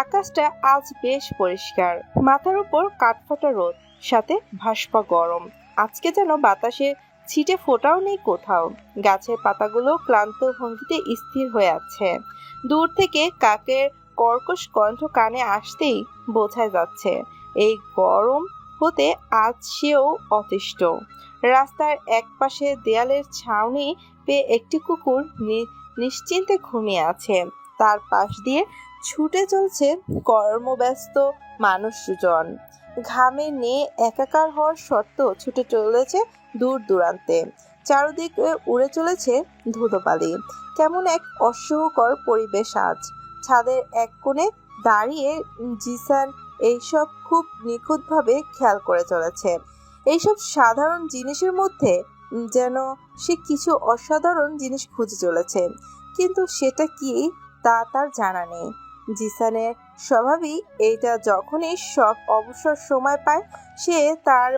আকাশটা আজ বেশ পরিষ্কার, মাথার উপর কাঠফাটা রোদ, সাথে ভাস্পা গরম। আজকে যেন বাতাসে ছিটে ফোটাও নেই কোথাও। গাছের পাতাগুলো ক্লান্ত ভঙ্গিতে স্থির হয়ে আছে। দূর থেকে কাকের কর্কশ কণ্ঠ কানে আসতেই বোঝা যাচ্ছে এই গরম হতে আজ সেও অতিষ্ঠ। রাস্তার একপাশে দেয়ালের ছাউনি পেয়ে একটি কুকুর নিশ্চিন্তে ঘুমিয়ে আছে। তার পাশ দিয়ে ছুটে চলছে কর্মব্যস্ত মানুষজন। ঘামে নিয়ে একাকার হওয়ার সত্ত্বেও ছুটে চলেছে দূর দূরান্তে। চারদিকে উড়ে চলেছে ধুলোবালি। কেমন এক অসহ্যকর পরিবেশ আজ। ছাদের এক কোণে দাঁড়িয়ে জিসান এইসব খুব নিখুঁতভাবে খেয়াল করে চলেছে। এইসব সাধারণ জিনিসের মধ্যে যেন সে কিছু অসাধারণ জিনিস খুঁজে চলেছে, কিন্তু সেটা কি তা তার জানা নেই। জিসানের স্বভাবই এইটা, যখনই সব অবসর সময় পায় সে তার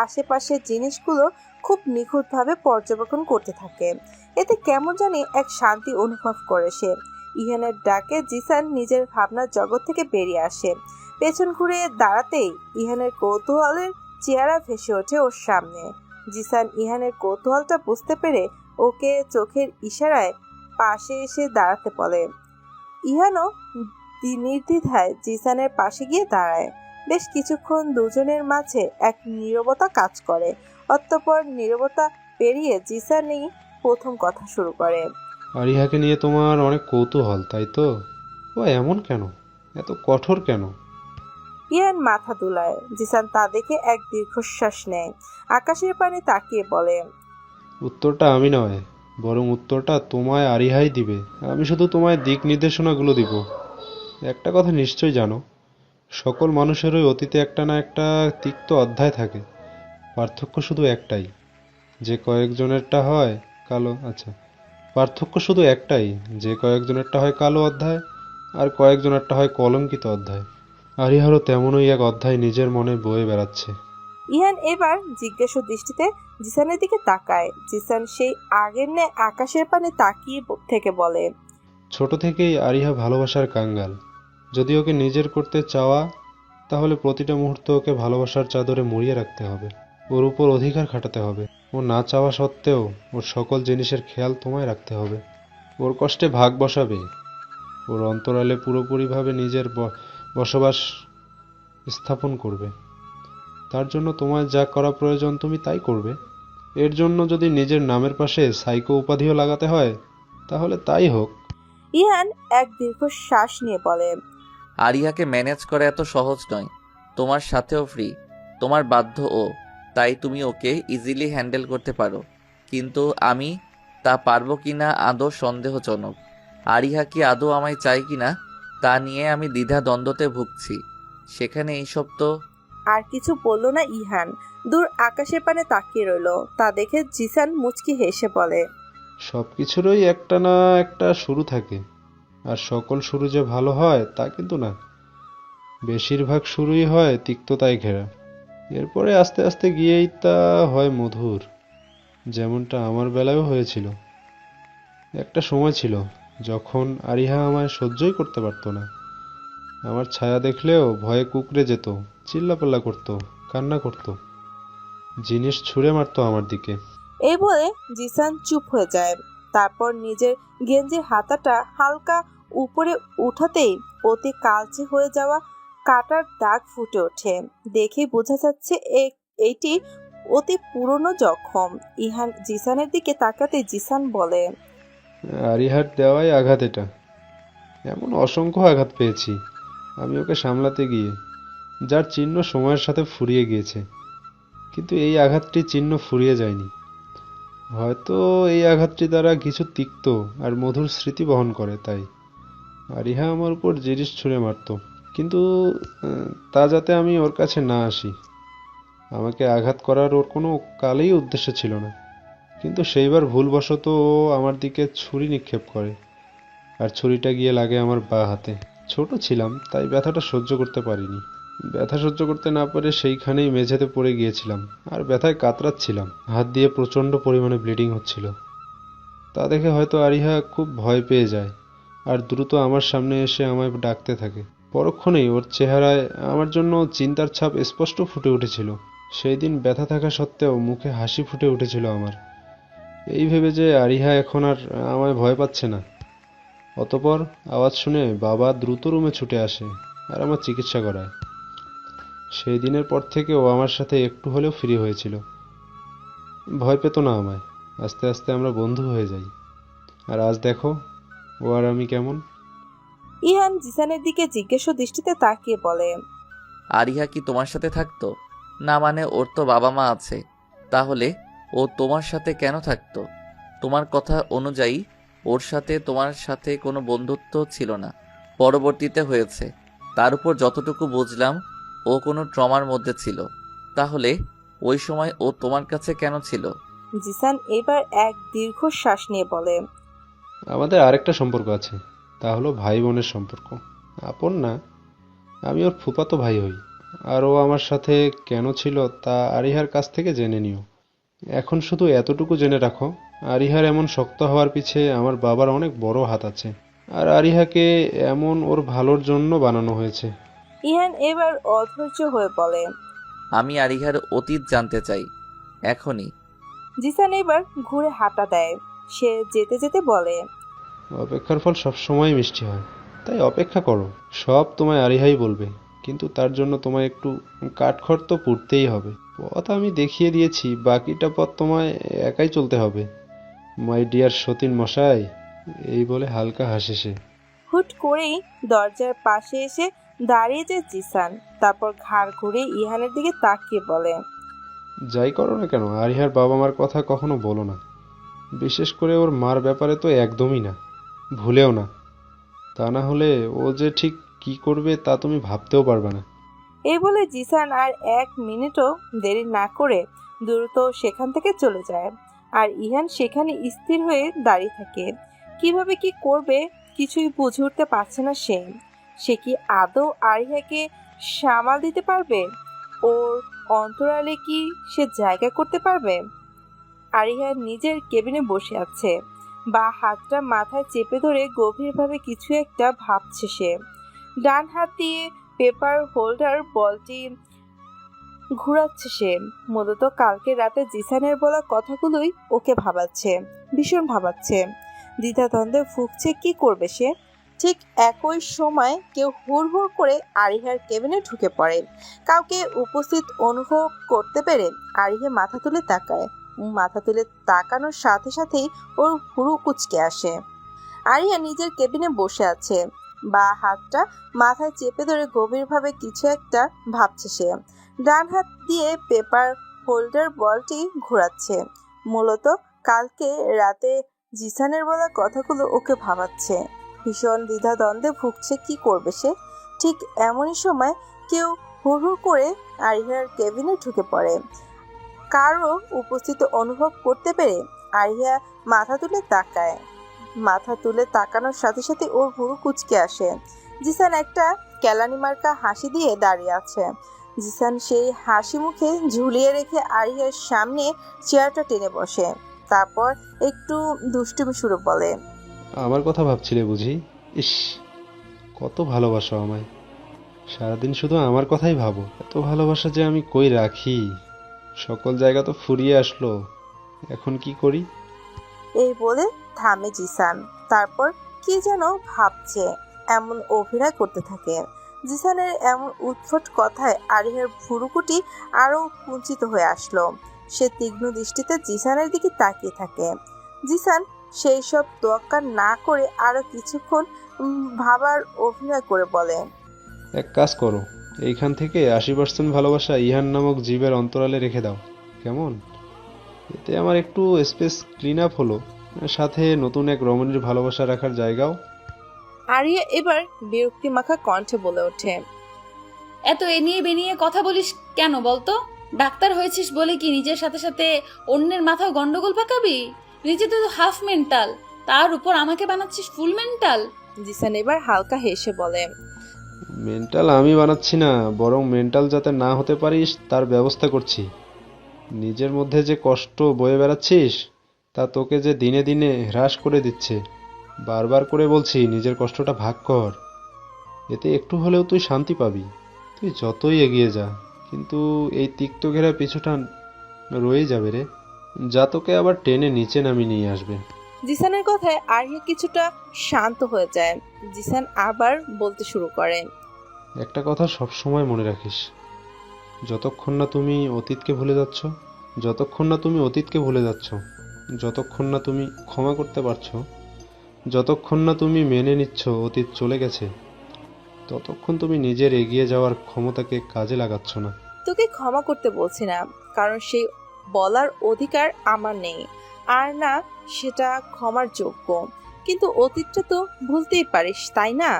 আশেপাশের জিনিসগুলো খুব নিখুঁতভাবে পর্যবেক্ষণ করতে থাকে। এতে কেমন জানি এক শান্তি অনুভব করে সে। ইহানের ডাকে জিসান নিজের ভাবনার জগৎ থেকে বেরিয়ে আসে। পেছন ঘুরে দাঁড়াতেই ইহানের কৌতূহলের চেহারা ভেসে ওঠে ওর সামনে। জিসান ইহানের কৌতূহলটা বুঝতে পেরে ওকে চোখের ইশারায় পাশে এসে দাঁড়াতে বলে। ইহানও নির্দ্বিধায় জিসানের পাশে গিয়ে দাঁড়ায়। বেশ কিছুক্ষণ দুজনের মাঝে এক নীরবতা কাজ করে। অতঃপর নীরবতা পেরিয়ে জিসানই প্রথম কথা শুরু করে। আরিহাকে নিয়ে তোমার অনেক কৌতূহল, তাই তো? ও এমন কেন, এত কঠোর কেন? ইহান মাথা দুলায়। জিসান তা দেখে এক দীর্ঘশ্বাস নেয়। আকাশের পানে তাকিয়ে বলে, উত্তরটা আমি নয়, বরং উত্তরটা তোমায় আরিহাই দিবে। আমি শুধু তোমায় দিক নির্দেশনাগুলো দিব। একটা কথা নিশ্চয় জানো, সকল মানুষেরই অতীতে একটা না একটা তিক্ত অধ্যায় থাকে। পার্থক্য শুধু একটাই, যে কয়েকজনেরটা হয় কালো পার্থক্য শুধু একটাই, যে কয়েকজনেরটা হয় কালো অধ্যায় আর কয়েকজনেরটা হয় কলঙ্কিত অধ্যায়। আরিহারও তেমনই এক অধ্যায় নিজের মনে বয়ে বেড়াচ্ছে। ইহান এবার জিজ্ঞাসু দৃষ্টিতে জিসানের দিকে তাকায়। জিসান সেই আগের ন্যায় আকাশের পানে তাকিয়ে থেকে বলে, ছোট থেকেই আরিহা ভালোবাসার কাঙ্গাল। যদি ওকে নিজের করতে চাওয়া, তাহলে প্রতিটা মুহূর্ত ওকে ভালোবাসার চাদরে মুড়িয়ে রাখতে হবে। ওর উপর অধিকার খাটাতে হবে। ও না চাওয়া সত্ত্বেও ওর সকল জিনিসের খেয়াল তোমায় রাখতে হবে। ওর কষ্টে ভাগ বসাবে। ওর অন্তরালে পুরোপুরিভাবে নিজের বসবাস স্থাপন করবে। তার জন্য তোমার যা করা প্রয়োজন তুমি তাই করবে। এর জন্য যদি নিজের নামের পাশে সাইকো উপাধিও লাগাতে হয়, তাহলে তাই হোক। ইহান এক দীর্ঘশ্বাস নিয়ে বলে, আরিয়াকে ম্যানেজ করা এত সহজ নয়। তোমার সাথেও ফ্রি, তোমার বাধ্য ও, তাই তুমি ওকে ইজিলি হ্যান্ডেল করতে পারো। কিন্তু আমি তা পারবো কিনা আদৌ সন্দেহজনক। আরিহা কি আদৌ আমায় চাই কিনা তা নিয়ে আমি দ্বিধা দ্বন্দ্বতে ভুগছি। সেখানে এইসব তো। আর কিছু বলল না ইহান। দূর আকাশের পানে তাকিয়ে রইল। তা দেখে জিসান মুচকি হেসে বলে, সব কিছুরই একটা না একটা শুরু থাকে, আর সকল শুরু যে ভালো হয় তা কিন্তু না। বেশিরভাগ শুরুই হয় তিক্ততায় ঘেরা, এরপরে আস্তে আস্তে গিয়েই তা হয় মধুর। যেমনটা আমার বেলায়ও হয়েছিল। একটা সময় ছিল যখন আরিহা আমায় সহ্যই করতে পারতো না। আমার ছায়া দেখলেও ভয়ে কুঁকড়ে যেত, চিল্লাপাল্লা করতো, কান্না করতো, জিনিস ছুঁড়ে মারতো আমার দিকে। এই বলে জিসান চুপ হয়ে যায়। তারপর নিজের গেঞ্জির হাতাটা হালকা উপরে উঠাতেই অতি কালচে হয়ে যাওয়া কাটার দাগ ফুটে ওঠে। দেখেই বোঝা যাচ্ছে এইটি অতি পুরনো জখম। ইহান জিসানের দিকে তাকাতে জিসান বলে, আরিহার দেওয়াই আঘাত এটা। এমন অসংখ্য আঘাত পেয়েছি আমি ওকে সামলাতে গিয়ে, যার চিহ্ন সময়ের সাথে ফুরিয়ে গিয়েছে। কিন্তু এই আঘাতটি চিহ্ন ফুরিয়ে যায়নি। হয়তো এই আঘাতটি দ্বারা কিছু তিক্ত আর মধুর স্মৃতি বহন করে, তাই আরিহা আমার উপর জিনিস ছুঁড়ে মারতো, কিন্তু তা যাতে আমি ওর কাছে না আসি। আমাকে আঘাত করার ওর কোনো কালেই উদ্দেশ্য ছিল না। কিন্তু সেইবার ভুলবশত ও আমার দিকে ছুরি নিক্ষেপ করে, আর ছুরিটা গিয়ে লাগে আমার বাঁ হাতে। ছোট ছিলাম তাই ব্যথাটা সহ্য করতে পারিনি। ব্যথা সহ্য করতে না পারে সেইখানেই মেঝেতে পড়ে গিয়েছিলাম, আর ব্যথায় কাতরাচ্ছিলাম। হাত দিয়ে প্রচণ্ড পরিমাণে ব্লিডিং হচ্ছিল। তা দেখে হয়তো আরিহা খুব ভয় পেয়ে যায়, আর দ্রুত আমার সামনে এসে আমায় ডাকতে থাকে। পরক্ষণেই ওর চেহারায় আমার জন্য চিন্তার ছাপ স্পষ্ট ফুটে উঠেছিল। সেই দিন ব্যথা থাকা সত্ত্বেও মুখে হাসি ফুটে উঠেছিল আমার, এই ভেবে যে আরিহা এখন আর আমায় ভয় পাচ্ছে না। অতঃপর আওয়াজ শুনে বাবা দ্রুত রুমে ছুটে আসে আর আমার চিকিৎসা করায়। সেই দিনের পর থেকে ও আমার সাথে একটু হলেও ফ্রি হয়েছিল, ভয় পেত না আমায়। আস্তে আস্তে আমরা বন্ধু হয়ে যাই। আর আজ দেখো ও আর আমি কেমন। ইহান জিসানের দিকে জিজ্ঞাসা দৃষ্টিতে তাকিয়ে বলে, আরিহা কি তোমার সাথে থাকতো? না মানে ওর তো বাবা মা আছে, তাহলে ও তোমার সাথে কেন থাকতো? তোমার কথা অনুযায়ী ওর সাথে তোমার সাথে কোনো বন্ধুত্ব ছিল না, পরবর্তীতে হয়েছে। তার উপর যতটুকু বুঝলাম ও কোনো ট্রমার মধ্যে ছিল। তাহলে ওই সময় ও তোমার কাছে কেন ছিল? জিসান এবার এক দীর্ঘশ্বাস নিয়ে বলে, আমাদের আরেকটা সম্পর্ক আছে, তা হলো ভাই বোনের সম্পর্ক। আপন না, আমি ওর ফুফাতো ভাই হই। আর ও আমার সাথে কেন ছিল তা আরিহার কাছ থেকে জেনে নিও। এখন শুধু এতটুকু জেনে রাখো, আরিহার এমন শক্ত হওয়ার পিছে আমার বাবার অনেক বড় হাত আছে। আর আরিহাকে এমন ওর ভালোর জন্য বানানো হয়েছে। ইহান এবার অধৈর্য হয়ে বলে, আমি আরিহার অতীত জানতে চাই, এখনই। জিসান এবার ঘুরে হাঁটা দেয়। সে যেতে যেতে বলে, অপেক্ষার ফল সবসময় মিষ্টি হয়, তাই অপেক্ষা করো। সব তোমায় আরিহাই বলবে, কিন্তু তার জন্য তোমায় একটু কাঠখড় তো পুড়তেই হবে। পথ আমি দেখিয়ে দিয়েছি, বাকিটা পথ তোমায় একাই চলতে হবে, মাই ডিয়ার সতীন মশাই। এই বলে হালকা হাসে সে। হুট করেই দরজার পাশে এসে দাঁড়িয়ে যায় জিসান। তারপর ঘাড় ঘুরে ইহানের দিকে তাকিয়ে বলে, যাই করো না কেন, আরিহার বাবা মার কথা কখনো বলো না। বিশেষ করে ওর মার ব্যাপারে তো একদমই না, ভুলেও না। তা না হলে ও যে ঠিক কি করবে তা তুমি ভাবতেও পারবে না। এই বলে জিসান আর এক মিনিটও দেরি না করে দ্রুত সেখান থেকে চলে যায়। আর ইহান সেখানে স্থির হয়ে দাঁড়িয়ে থাকে। কিভাবে কি করবে কিছুই বুঝে উঠতে পারছে না সে। সে কি আদৌ আরিহাকে সামাল দিতে পারবে? ওর অন্তরালে কি সে জায়গা করতে পারবে? আরিহা নিজের কেবিনে বসে আছে, বা হাতটা মাথায় চেপে ধরে গভীরভাবে কিছু একটা ভাবছে সে। ডান হাত দিয়ে পেপার হোল্ডার বলটি ঘুরাচ্ছে সে। মূলত কালকে রাতে জিসানের বলা কথাগুলোই ওকে ভাবাচ্ছে, ভীষণ ভাবাচ্ছে। দ্বিধাদ্বন্দ্বে ভুগছে কি করবে সে। ঠিক একই সময় কেউ হুড়হুড় করে আরিহার কেবিনে ঢুকে পড়ে। কাউকে উপস্থিত অনুভব করতে পেরে আরিহা মাথা তুলে তাকায়। মাথা তুলে তাকানোর সাথে সাথেই ওর ভুরু কুঁচকে আসে। আরিয়া নিজের কেবিনে বসে আছে, বা হাতটা মাথায় চেপে ধরে গভীরভাবে কিছু একটা ভাবছে সে। ডান হাত দিয়ে পেপার হোল্ডার বলটি ঘোরাচ্ছে। মূলত কালকে রাতে জিসানের বলা কথাগুলো ওকে ভাবাচ্ছে। ভীষণ দ্বিধাদ্বন্দ্বে ভুগছে কি করবে সে। ঠিক এমনই সময় কেউ হুড়হুড় করে আরিহার কেবিনে ঢুকে পড়ে। কারো উপস্থিত অনুভব করতে পেরে আরিহা মাথা তুলে তাকায়। মাথা তুলে তাকানোর সাথে সাথে ওর ভুরু কুঁচকে আসে। জিসান একটা কেলানি মার্কা হাসি দিয়ে দাঁড়িয়ে আছে। জিসান সেই হাসি মুখে ঝুলিয়ে রেখে আরিয়ার সামনে চেয়ারটা টেনে বসে। তারপর একটু দুষ্টুমি সুরে বলে, আমার কথা ভাবছিলে বুঝি? ইস, কত ভালোবাসো আমায়। সারাদিন শুধু আমার কথাই ভাবো। এত ভালোবাসা যে আমি কই রাখি। সকল জায়গা তো ফুরিয়ে আসলো, এখন কি করি? এই বলে থামে জিসান। তারপর কি যেন ভাবছে এমন অভিনয় করতে থাকে। জিসানের এমন উদ্ভট কথায় আরিহার ভুরুকুটি আরো কুঞ্চিত হয়ে আসলো। সে তীক্ষ্ণ দৃষ্টিতে জিসানের দিকে তাকিয়ে থাকে। জিসান সেই সব তোয়াক্কা না করে আরো কিছুক্ষণ ভাবার অভিনয় করে বলে, এক কাজ করো, এইখান থেকে 80% ভালোবাসা ইহান নামক জীবের অন্তরালে রেখে দাও, কেমন? এতে আমার একটু স্পেস ক্লিন আপ হলো, সাথে নতুন এক রমণীর ভালোবাসা রাখার জায়গাও। আরিয়া এবার বিরক্তি মাখা কণ্ঠে বলে ওঠে, এত এ নিয়ে বেনিয়ে কথা বলিস কেন বলতো? ডাক্তার হয়েছিস বলে কি নিজের সাথে সাথে অন্যের মাথাও গন্ডগোল পাকাবি? নিজে তো হাফ মেন্টাল, তার উপর আমাকে বানাচ্ছিস ফুল মেন্টাল। জিসান এবার হালকা হেসে বলে, মেন্টাল আমি বানাচ্ছি না, বরং মেন্টাল যাতে না হতে পারিস তার ব্যবস্থা করছি। নিজের মধ্যে যে কষ্ট বয়ে বেড়াচ্ছিস তা তোকে যে দিনে দিনে হ্রাস করে দিচ্ছে। বারবার করে বলছি নিজের কষ্টটা ভাগ কর, এতে একটু হলেও তুই শান্তি পাবি। তুই যতই এগিয়ে যা, কিন্তু এই তিক্ত ঘেরা পিছুটা রয়ে যাবে রে, যা তোকে আবার টেনে নিচে নামিয়ে নিয়ে আসবে। জিসানের কথায় আরিয়া কিছুটা শান্ত হয়ে যায়। জিসান আবার বলতে শুরু করে। একটা কথা সব সময় মনে রাখিস, যতক্ষণ না তুমি অতীতকে ভুলে যাচ্ছ, যতক্ষণ না তুমি অতীতকে ভুলে যাচ্ছ, যতক্ষণ না তুমি ক্ষমা করতে পারছো, যতক্ষণ না তুমি মেনে নিচ্ছ অতীত চলে গেছে, ততক্ষণ তুমি নিজের এগিয়ে যাওয়ার ক্ষমতাকে কাজে লাগাচ্ছ না। তোকে ক্ষমা করতে বলছি না, কারণ সেই বলার অধিকার আমার নেই, আর না সেটা ক্ষমার যোগ্য। কিন্তু অতীতটা তো ভুলতেই পারিস, তাই না?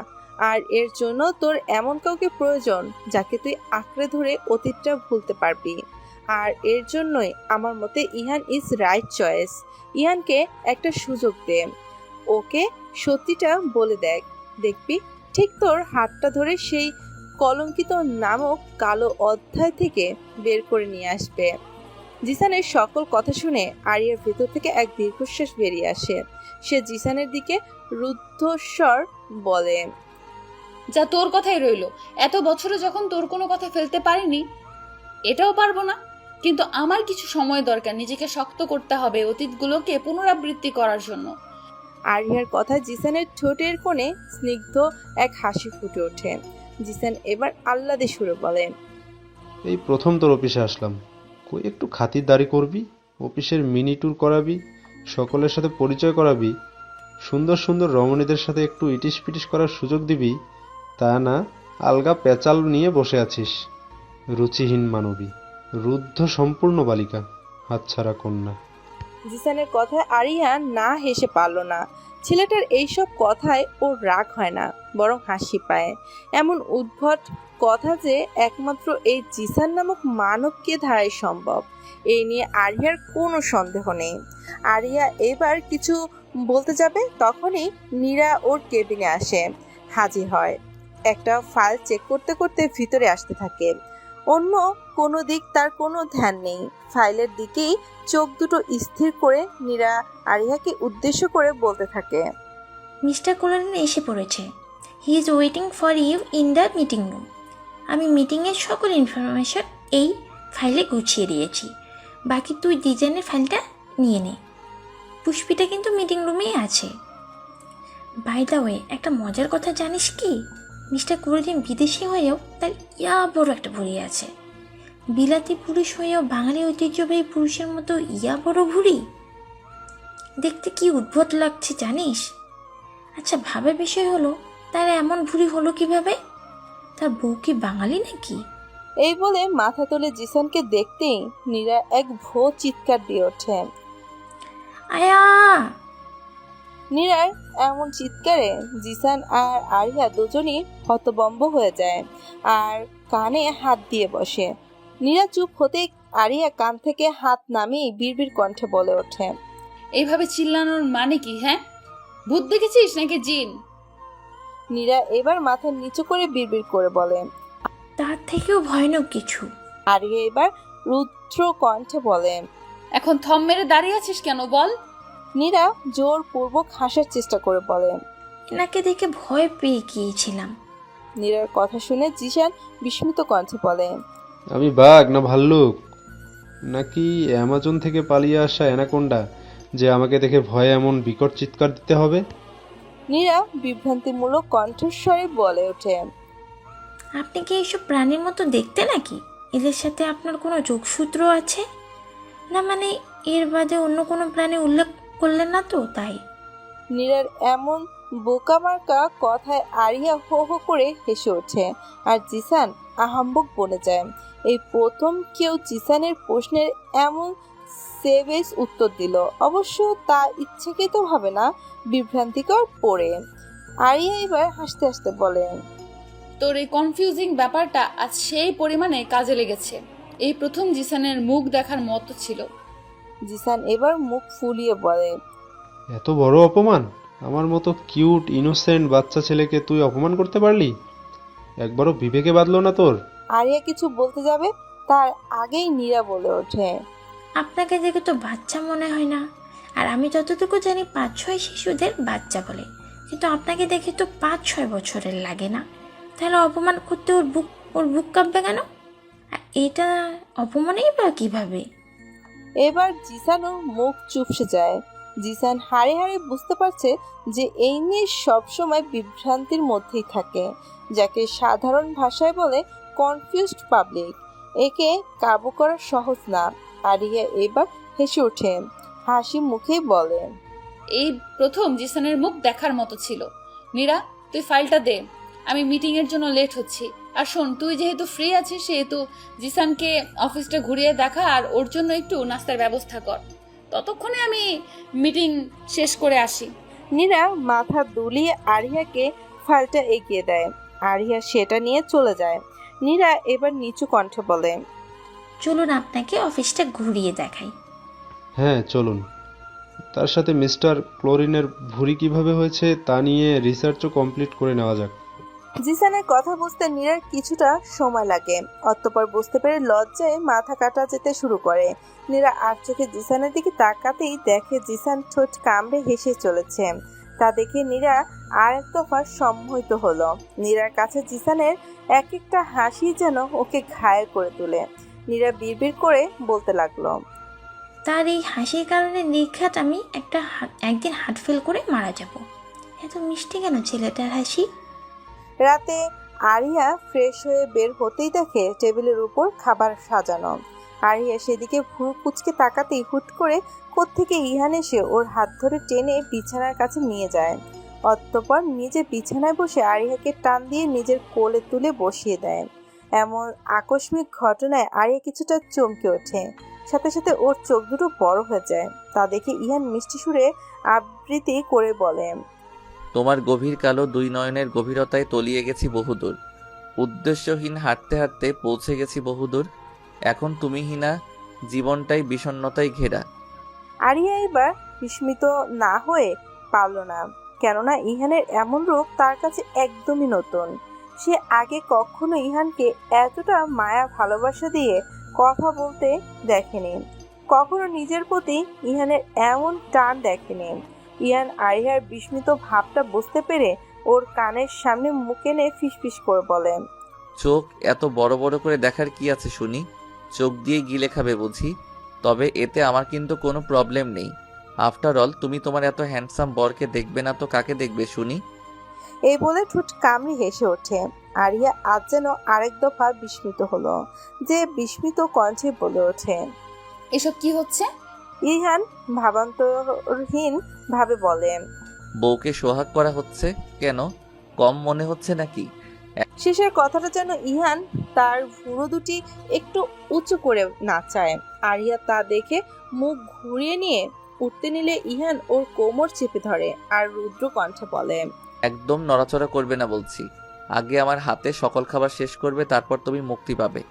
আর এর জন্য তোর এমন কাউকে প্রয়োজন যাকে তুই আঁকড়ে ধরে অতীতটা ভুলতে পারবি। আর এর জন্যই আমার মতে ইহান ইজ রাইট চয়েস। ইহানকে একটা সুযোগ দে, ওকে সত্যিটা বলে দেখ, দেখবি ঠিক তোর হাতটা ধরে সেই কলঙ্কিত নামক কালো অধ্যায় থেকে বের করে নিয়ে আসবে। জিসানের সকল কথা শুনে আরিয়ার ভেতর থেকে এক দীর্ঘশ্বাস বেরিয়ে আসে। সে জিসানের দিকে রুদ্ধস্বর বলে, যা তোর কথাই রইলো, এত বছরে যখন তোর কোনো কথা ফেলতে পারিনি, এটাও পারবো না। কিন্তু আমার কিছু সময় দরকার, নিজেকে শক্ত করতে হবে অতীতগুলোকে পুনরাবৃত্তি করার জন্য। আরিয়ার কথায় জিসানের ঠোঁটের কোণে স্নিগ্ধ এক হাসি ফুটে ওঠে। জিসান এবার আহ্লাদে সুরে বলে, এই প্রথম তোর অফিসে আসলাম, কই একটু খাতিরদারি করবি, অফিসের মিনি ট্যুর করাবি, সকলের সাথে পরিচয় করাবি, সুন্দর সুন্দর রমণীদের সাথে একটু ইটিস পিটিস করার সুযোগ দিবি, তা না আলগা পেঁচাল নিয়ে বসে আছিস। রুচিহীন মানবী, রুদ্ধ সম্পূর্ণ বালিকা, হাতছাড়া কন্যা। জিসানের কথায় আরিয়া না হেসে পারল না। ছেলেটার এইসব কথায় ওর রাগ হয় না, বরং হাসি পায়। এমন উদ্ভট কথা যে একমাত্র এই জিসান নামক মানবকে ধারাই সম্ভব, এই নিয়ে আরিয়ার কোনো সন্দেহ নেই। আরিয়া এবার কিছু বলতে যাবে, তখনই নীরা ওর কেবিনে আসে, হাজির হয়। একটা ফাইল চেক করতে করতে ভিতরে আসতে থাকে। অন্য কোনো দিক তার কোনো ধ্যান নেই, ফাইলের দিকেই চোখ দুটো স্থির করে নীরা আরিয়াকে উদ্দেশ্য করে বলতে থাকে, মিস্টার কোলারিন এসে পড়েছে। He is waiting for you in the meeting room. আমি মিটিংয়ের সকল ইনফরমেশন এই ফাইলে গুছিয়ে দিয়েছি। বাকি তুই ডিজাইনের ফাইলটা নিয়ে নে। পুষ্পিটা কিন্তু মিটিং রুমেই আছে। বাই দ্য ওয়ে, একটা মজার কথা জানিস কি? মিস্টার কোলারিন বিদেশি হয়েও তার ইয়া বড় একটা ভুঁড়ি আছে। বিলাতি পুরুষ হয়েও বাঙালি ঐতিহ্যবাহী পুরুষের মতো ইয়া বড় ভুঁড়ি। দেখতে কি উদ্ভট লাগছে জানিস? আচ্ছা, ভাবার বিষয় হলো তার এমন ভুঁড়ি হলো কিভাবে? তার বউ কি বাঙালি নাকি? এই বলে মাথা তুলে জিসানকে দেখতেই নীরা এক ভো চিৎকার দিয়ে ওঠে। আয়া! নীরার এমন চিৎকারে জিসান আর আরিয়া দুজনই হতবম্ব হয়ে যায় আর কানে হাত দিয়ে বসে। নীরা চুপ হতেই আরিয়া কান থেকে হাত নামিয়ে বিড়বিড় কণ্ঠে বলে ওঠে, এইভাবে চিল্লানোর মানে কি? হ্যাঁ, ভূত দেখেছিস নাকি জিন? নীরা এবার মাথা নিচু করে বিড়বিড় করে বলে। তার থেকেও ভয়ানক কিছু। আরিয়া এবার রুদ্র কণ্ঠে বলে, এখন থম মেরে দাঁড়িয়ে আছিস কেন বল? নীরা জোরপূর্বক হাসার চেষ্টা করে বলে। এনাকে দেখে ভয় পেয়ে গিয়েছিলাম। নীরার কথা শুনে জিসান বিস্মিত কণ্ঠে বলে, আমি বাঘ না ভাল্লুক, নাকি অ্যামাজন থেকে পালিয়ে আসা অ্যানাকোন্ডা যে আমাকে দেখে ভয়ে এমন বিকট চিৎকার দিতে হবে? নীরা বিভ্রান্তিমূলক কণ্ঠস্বরে বলে ওঠে, আপনি কি এইসব প্রাণীর মতো দেখতে নাকি? এদের সাথে আপনার কোনো যোগসূত্র আছে? না মানে এর বাদে অন্য কোনো প্রাণী উল্লেখ করলেন না তো, তাই। নীরার এমন বোকামার্কা কথায় আরিয়া হো হো করে হেসে ওঠে আর জিসান আহাম্বক বনে যায়। এই প্রথম কেউ জিসানের প্রশ্নের এমন সেভেজ উত্তর দিল, অবশ্য তা ইচ্ছাকৃতভাবে না, বিভ্রান্তিকর পড়ে। আরিয়া এবার হাসতে হাসতে বলে, তোর এই কনফিউজিং ব্যাপারটা আজ সেই পরিমাণে কাজে লেগেছে। এই প্রথম জিসানের মুখ দেখার মতো ছিল। জিসান এবার মুখ ফুলিয়ে বলে, এত বড় অপমান! আমার মতো কিউট ইনোসেন্ট বাচ্চা ছেলেকে তুই অপমান করতে পারলি? একবারও বিবেকে বাঁধলো না তোর? আরিয়া কিছু বলতে যাবে, তার আগেই নীরা বলে ওঠে, আপনাকে দেখে তো বাচ্চা মনে হয় না। আর আমি যতটুকু জানি 5-6 শিশুদের বাচ্চা বলে, কিন্তু আপনাকে দেখে তো 5-6 বছরের লাগে না। তাহলে অপমান করতে ওর বুক কাঁপবে কেন? আর এটা অপমানেই বা কীভাবে? এবার জিসানও মুখ চুপসে যায়। জিসান হাড়ে হাড়ে বুঝতে পারছে যে এই মেয়ে সবসময় বিভ্রান্তির মধ্যেই থাকে, যাকে সাধারণ ভাষায় বলে কনফিউজড পাবলিক। একে কাবু করা সহজ না। আরিয়া এবার হেসে ওঠে, হাসি মুখেই বলে, এই প্রথম জিসানের মুখ দেখার মতো ছিল। নীরা, তুই ফাইলটা দে, আমি মিটিং এর জন্য লেট হচ্ছি। আর শোন, তুই যেহেতু ফ্রি আছিস সেহেতু জিসানকে অফিসটা ঘুরিয়ে দেখা আর ওর জন্য একটু নাস্তার ব্যবস্থা কর। ততক্ষণে আমি মিটিং শেষ করে আসি। নীরা মাথা দুলিয়ে আরিয়াকে ফাইলটা এগিয়ে দেয়। আরিয়া সেটা নিয়ে চলে যায়। নীরা এবার নিচু কণ্ঠে বলে, চলুন আপনাকে অফিসটা ঘুরিয়ে দেখাই। হ্যাঁ চলুন। তার সাথে মিস্টার ক্লোরিনের ভুঁড়ি কিভাবে হয়েছে তা নিয়ে রিসার্চও কমপ্লিট করে নেওয়া যাক। জিসানের কথা বুঝতে নীরার কিছুটা সময় লাগে। অতঃপর বুঝতে পেরে লজ্জায় মাথা কাটা যেতে শুরু করে। নীরা আর চোখে জিসানের দিকে তাকাতেই দেখে জিসান ঠোঁট কামড়ে হেসে চলেছে। তা দেখে নীরা আর এক দফা সম্মোহিত হলো। নীরার কাছে জিসানের এক একটা হাসি যেন ওকে ঘায়েল করে তোলে। নীরা বিড়বিড় করে বলতে লাগলো, তার এই হাসির কারণে নির্ঘাত আমি একদিন হার্ট ফেল করে মারা যাব। এত মিষ্টি কেন ছেলেটার হাসি? রাতে আরিয়া ফ্রেশ হয়ে বের হতেই দেখে টেবিলের উপর খাবার সাজানো। আরিয়া সেদিকে ভুরু কুচকে তাকাতেই হুট করে কোত্থেকে ইহান এসে ওর হাত ধরে টেনে বিছানার কাছে নিয়ে যায়। অতঃপর নিজে বিছানায় বসে আরিয়াকে টান দিয়ে নিজের কোলে তুলে বসিয়ে দেয়। এমন আকস্মিক ঘটনায় আরিয়া কিছুটা চমকে ওঠে। সাথে সাথে ওর চোখ দুটো বড় হয়ে যায়। তা দেখে ইহান মিষ্টি সুরে আবৃত্তি করে বলে, তোমার গভীর কালো দুই নয়নের গভীরতায় তলিয়ে গেছি বহুদূর। উদ্দেশ্যহীন হাঁটতে হাঁটতে পৌঁছে গেছি বহুদূর। এখন তুমিহীনা জীবনটাই বিষণ্ণতায় ঘেরা। আরিয়া এবার বিস্মিত না হয়ে পারল না, কেননা ইহানের এমন রূপ তার কাছে একদমই নতুন। সে আগে কখনো ইহানকে এতটা মায়া ভালোবাসা দিয়ে কথা বলতে দেখেনি, কখনো নিজের প্রতি ইহানের এমন টান দেখেনি। ইহান আরিয়ার বিস্মিত ভাবটা বুঝতে পেরে ওর কানের সামনে মুখ এনে ফিসফিস করে বলে, চোখ এত বড় বড় করে দেখার কি আছে শুনি? চোখ দিয়ে গিলে খাবে বুঝি? তবে এতে আমার কিন্তু কোনো প্রবলেম নেই। আফটার অল তুমি তোমার এত হ্যান্ডসাম বরকে দেখবে না তো কাকে দেখবে শুনি? এই বলে ঠোঁট কামড়ে হেসে ওঠে। আরিয়া আজ যেন আরেক দফা বিস্মিত হলো। যে বিস্মিত কণ্ঠে বলে ওঠে, এসব কি হচ্ছে? ইহান ভাবান্তরহীন ভাবে বলে, বউকে সোহাগ করা হচ্ছে কেন? কম মনে হচ্ছে নাকি? শেষের কথাটা যেন ইহান তার ভুরু দুটি একটু উঁচু করে নাচায়। আরিয়া তা দেখে মুখ ঘুরিয়ে নিয়ে উঠতে নিলে ইহান ওর কোমর চেপে ধরে আর রুদ্র কণ্ঠে বলে, একদম নড়াচড়া করবে না বলছি। আগে আমার হাতে সকল খাবার শেষ করবে, তারপর তুমি মুক্তি পাবে।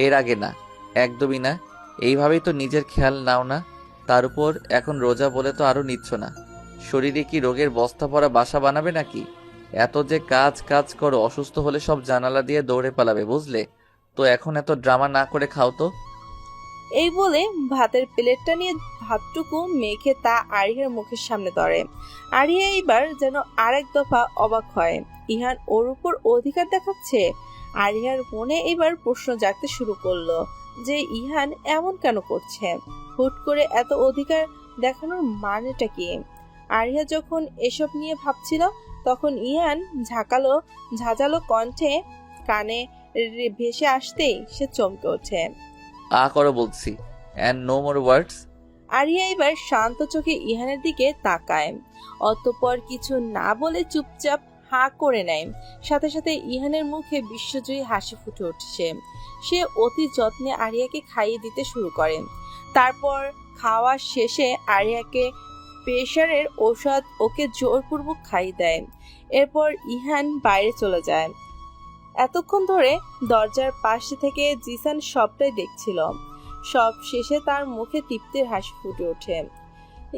এর আগে না, একদমই না। এইভাবেই তো নিজের খেয়াল নাও না। তার উপর এখন রোজা বলে তো আরও নিচ্ছ না। শরীরে কি রোগের বস্তা ভরা বাসা বানাবে নাকি? এত যে কাজ কাজ করো, অসুস্থ হলে সব জানালা দিয়ে দৌড়ে পালাবে, বুঝলে? তো এখন এত ড্রামা না করে খাও তো। এই বলে ভাতের প্লেটটা নিয়ে ভাতটুকু মেখে তা আরিয়ার মুখের সামনে ধরে। আরিয়া এবার যেন আরেক দফা অবাক হয়। ইহান ওর উপর অধিকার দেখাচ্ছে। আরিয়ার মনে এবার প্রশ্ন জাগতে শুরু করলো যে ইহান এমন কেন করছে, হুট করে এত অধিকার দেখানোর মানেটা কি? আরিয়া যখন এসব নিয়ে ভাবছিল তখন ইহান ঝাঁঝালো কণ্ঠে কানে ভেসে আসতেই সে চমকে ওঠে। করো বলছি, and no more words. Aria এবার শান্ত চোখে ইহানের দিকে তাকায়। অতঃপর কিছু না বলে চুপচাপ হাঁ করে নেয়। সাথে সাথে ইহানের মুখে বিশ্বজয়ী হাসি ফুটে উঠছে। সে অতি যত্নে আরিয়াকে খাইয়ে দিতে শুরু করে। তারপর খাওয়া শেষে আরিয়াকে প্রেশারের ঔষধ ওকে জোরপূর্বক খাইয়ে দেয়। এরপর ইহান বাইরে চলে যায়। এতক্ষণ ধরে দরজার পাশে থেকে জিসান সবটাই দেখছিল। সব শেষে তার মুখে তৃপ্তির হাসি ফুটে ওঠে।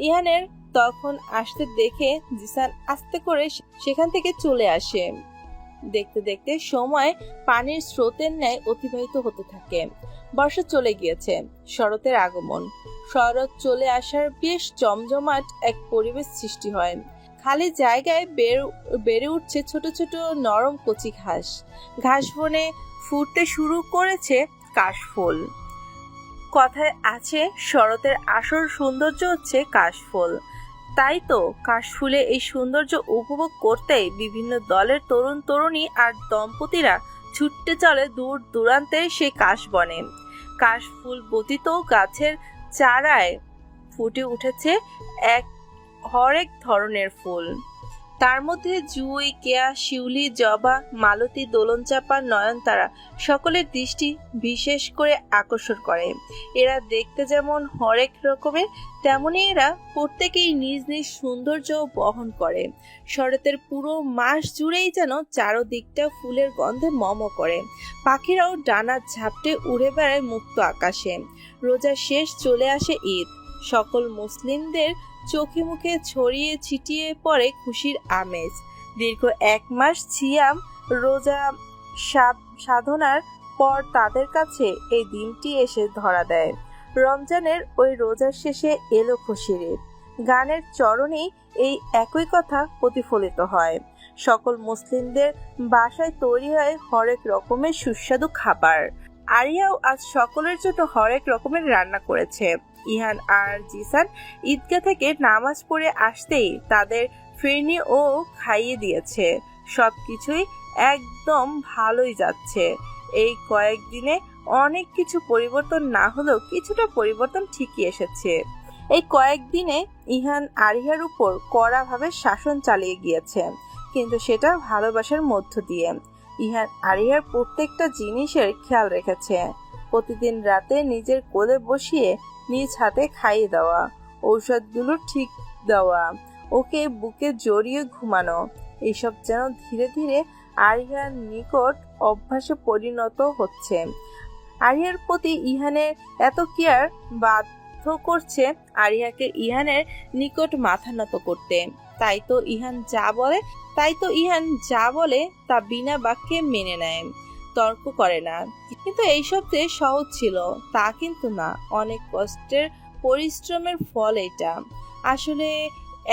ইহানের তখন আসতে দেখে জিসান আস্তে করে সেখান থেকে চলে আসে। দেখতে দেখতে সময় পানির স্রোতের ন্যায় অতিবাহিত হতে থাকে। বর্ষা চলে গিয়েছে, শরতের আগমন। শরৎ চলে আসার বেশ জমজমাট এক পরিবেশ সৃষ্টি হয়। খালি জায়গায় বেড়ে উঠছে ছোট ছোট নরম কচি ঘাস। ঘাস বনে ফুটতে শুরু করেছে কাশফুল। কথায় আছে শরতের আসল সৌন্দর্য হচ্ছে কাশফুল। তাই তো কাশফুলে এই সৌন্দর্য উপভোগ করতেই বিভিন্ন দলের তরুণ তরুণী আর দম্পতিরা ছুটতে চলে দূর দূরান্তের সেই কাশবনে। কাশফুল ব্যতীত গাছের চারায় ফুটে উঠেছে হরেক ধরনের ফুল। তার মধ্যে জুঁই, কেয়া, শিউলি, জবা, মালতী, দোলনচাঁপা, নয়নতারা সকলের দৃষ্টি বিশেষ করে আকর্ষণ করে। এরা দেখতে যেমন হরেক রকমের, তেমনি এরা প্রত্যেকেই নিজ নিজ সৌন্দর্য বহন করে। শরতের পুরো মাস জুড়েই যেন চারদিকটা ফুলের গন্ধে মম করে। পাখিরাও ডানা ঝাপটে উড়ে বেড়ায় মুক্ত আকাশে। রোজা শেষ, চলে আসে ঈদ। সকল মুসলিমদের চোখে মুখে ছড়িয়ে ছিটিয়ে পড়ে খুশির আমেজ। দীর্ঘ 1 মাস সিয়াম রোজা সাধনার পর তাদের কাছে এই দিনটি এসে ধরা দেয়। রমজানের ওই রোজার শেষে এলো খুশির ঈদ। গানের চরণেই এই একই কথা প্রতিফলিত হয়। সকল মুসলিমদের বাসায় তৈরি হয় হরেক রকমের সুস্বাদু খাবার। আরিয়াও আজ সকলের জন্য হরেক রকমের রান্না করেছে। ইহান আর জিসান ঈদগাহ থেকে নামাজ পড়ে আসতেই তাদের ফিরনি ও খাইয়ে দিয়েছে। সবকিছুই একদম ভালোই যাচ্ছে। এই কয়েকদিনে অনেক কিছু পরিবর্তন না হলেও কিছুটা পরিবর্তন ঠিকই এসেছে। এই কয়েকদিনে ইহান আরিয়ার উপর কড়াভাবে শাসন চালিয়ে গিয়েছে, কিন্তু সেটা ভালোবাসার মধ্য দিয়ে। ইহান আরিয়ার প্রত্যেকটা জিনিসের খেয়াল রেখেছে। প্রতিদিন রাতে নিজের কোলে বসিয়ে নিজ হাতে খাইয়ে দেওয়া, ঔষধগুলো ঠিক দেওয়া, ওকে বুকে জড়িয়ে ঘুমানো, এইসব যেন ধীরে ধীরে আরিয়ার নিকট অভ্যাসে পরিণত হচ্ছে। আরিয়ার প্রতি ইহানের এত কেয়ার বাধ্য করছে আরিয়াকে ইহানের নিকট মাথা নত করতে। তাই তো ইহান যা বলে তা বিনা বাক্যে মেনে নেয়, তর্ক করে না। কিন্তু এইসব যে সহজ ছিল তা কিন্তু না, অনেক কষ্টের পরিশ্রমের ফল এটা। আসলে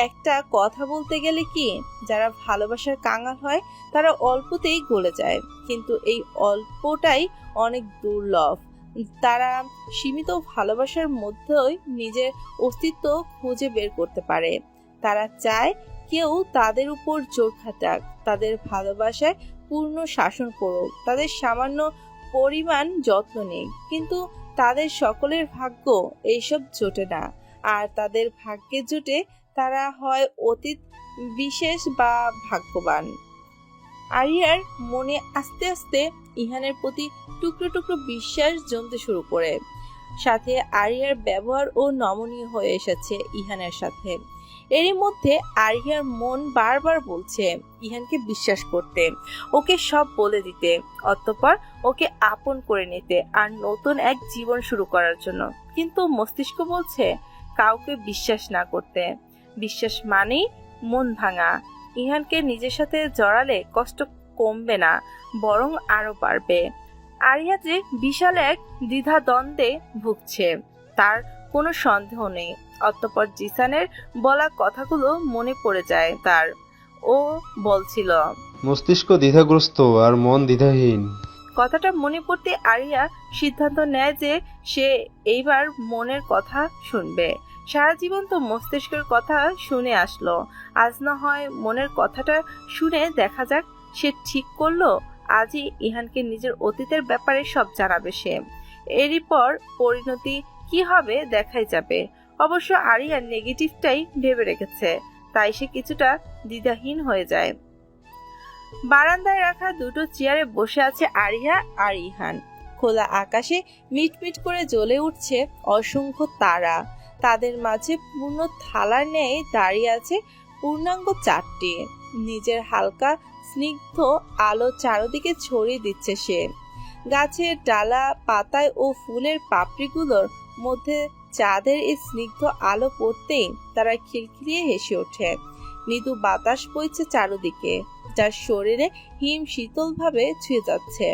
একটা কথা বলতে গেলে কি, যারা ভালোবাসার কাঙাল হয় তারা অল্পতেই গলে যায়, কিন্তু এই অল্পটাই অনেক দুর্লভ। তারা সীমিত ভালোবাসার মধ্যেই নিজের অস্তিত্ব খুঁজে বের করতে পারে। তারা চায় কেউ তাদের উপর জোর খাটাক, তাদের ভালোবাসায় পূর্ণ শাসন করুক, তাদের সামান্য পরিমাণ যত্ন নেই। কিন্তু তাদের সকলের ভাগ্য এইসব জোটে না। আর তাদের ভাগ্যে জোটে তারা হয় অতীত বিশেষ বা ভাগ্যবান। আরিয়ার মনে আস্তে আস্তে ইহানের প্রতি টুকরো টুকরো বিশ্বাস জমতে শুরু করে। সাথে আরিয়ার ব্যবহার ও নমনীয় হয়ে এসেছে ইহানের সাথে। এরই মধ্যে আরিয়ার মন বারবার বলছে ইহানকে বিশ্বাস করতে, ওকে সব বলে দিতে, অতঃপর ওকে আপন করে নিতে আর নতুন এক জীবন শুরু করার জন্য। কিন্তু মস্তিষ্ক বলছে কাউকে বিশ্বাস না করতে। বিশ্বাস মানেই মন ভাঙা। ইহানকে নিজের সাথে জড়ালে কষ্ট কমবে না, বরং আরো বাড়বে। আরিয়া যে বিশাল এক দ্বিধা দ্বন্দ্বে ভুগছে তার কোনো সন্দেহ নেই। অতঃপর জিসানের বলা কথাগুলো মনে পড়ে যায় তার। ও বলছিল, মস্তিষ্ক দ্বিধাগ্রস্ত আর মন দ্বিধাহীন। কথাটা মনে পড়তে আরিয়া সিদ্ধান্ত নেয় যে সে এইবার মনের কথা শুনবে। সারা জীবন তো মস্তিষ্কের কথা শুনে আসলো, আজ না হয় মনের কথাটা শুনে দেখা যাক। সে ঠিক করলো আজই ইহানকে নিজের অতীতের ব্যাপারে সব জানাবে সে। এরই পর পরিণতি কি হবে দেখাই যাবে। অবশ্য আরিয়া নেগেটিভটাই ভেবে রেখেছে, তাই সে কিছুটা দ্বিধাহীন হয়ে যায়। বারান্দায় রাখা দুটো চেয়ারে বসে আছে আরিয়া আর ইহান। খোলা আকাশে মিটমিট করে জ্বলে উঠছে অসংখ্য তারা। তাদের মাঝে পূর্ণ থালার ন্যায় দাঁড়িয়ে আছে পূর্ণাঙ্গ 4টি। নিজের হালকা স্নিগ্ধ আলো চারদিকে ছড়িয়ে দিচ্ছে সে। গাছের ডালা, পাতায় ও ফুলের পাপড়িগুলোর মধ্যে চাঁদের এই স্নিগ্ধ আলো পড়তেই তারা খিলখিলিয়ে হেসে ওঠে। মৃদু বাতাস বইছে চারদিকে, যার শরীরে হিম শীতল ভাবে ছুঁয়ে যাচ্ছে।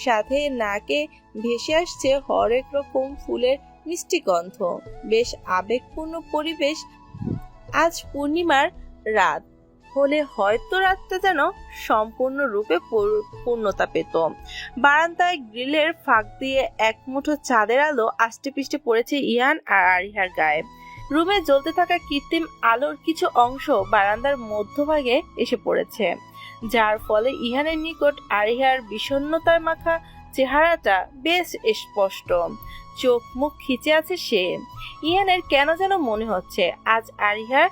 সাথে নাকে ভেসে আসছে হরেক রকম ফুলের মিষ্টি গন্ধ, বেশ আবেগপূর্ণ পরিবেশ। আজ পূর্ণিমার রাত হলে হয়তো রাতটা যেন সম্পূর্ণরূপে পূর্ণতা পেত। বারান্দায় গ্রিলের ফাঁক দিয়ে এক মুঠো চাঁদের আলো আষ্টে পিষ্টে পড়েছে ইহান আর আরিহার গায়ে। রুমে জ্বলতে থাকা কৃত্রিম আলোর কিছু অংশ বারান্দার মধ্যভাগে এসে পড়েছে, যার ফলে ইহানের নিকট আরিহার বিষণ্ণতার মাখা চেহারাটা বেশ স্পষ্ট। চোখ মুখ খিচে আছে সে। ইহানের কেন যেন মনে হচ্ছে আজ আরিহা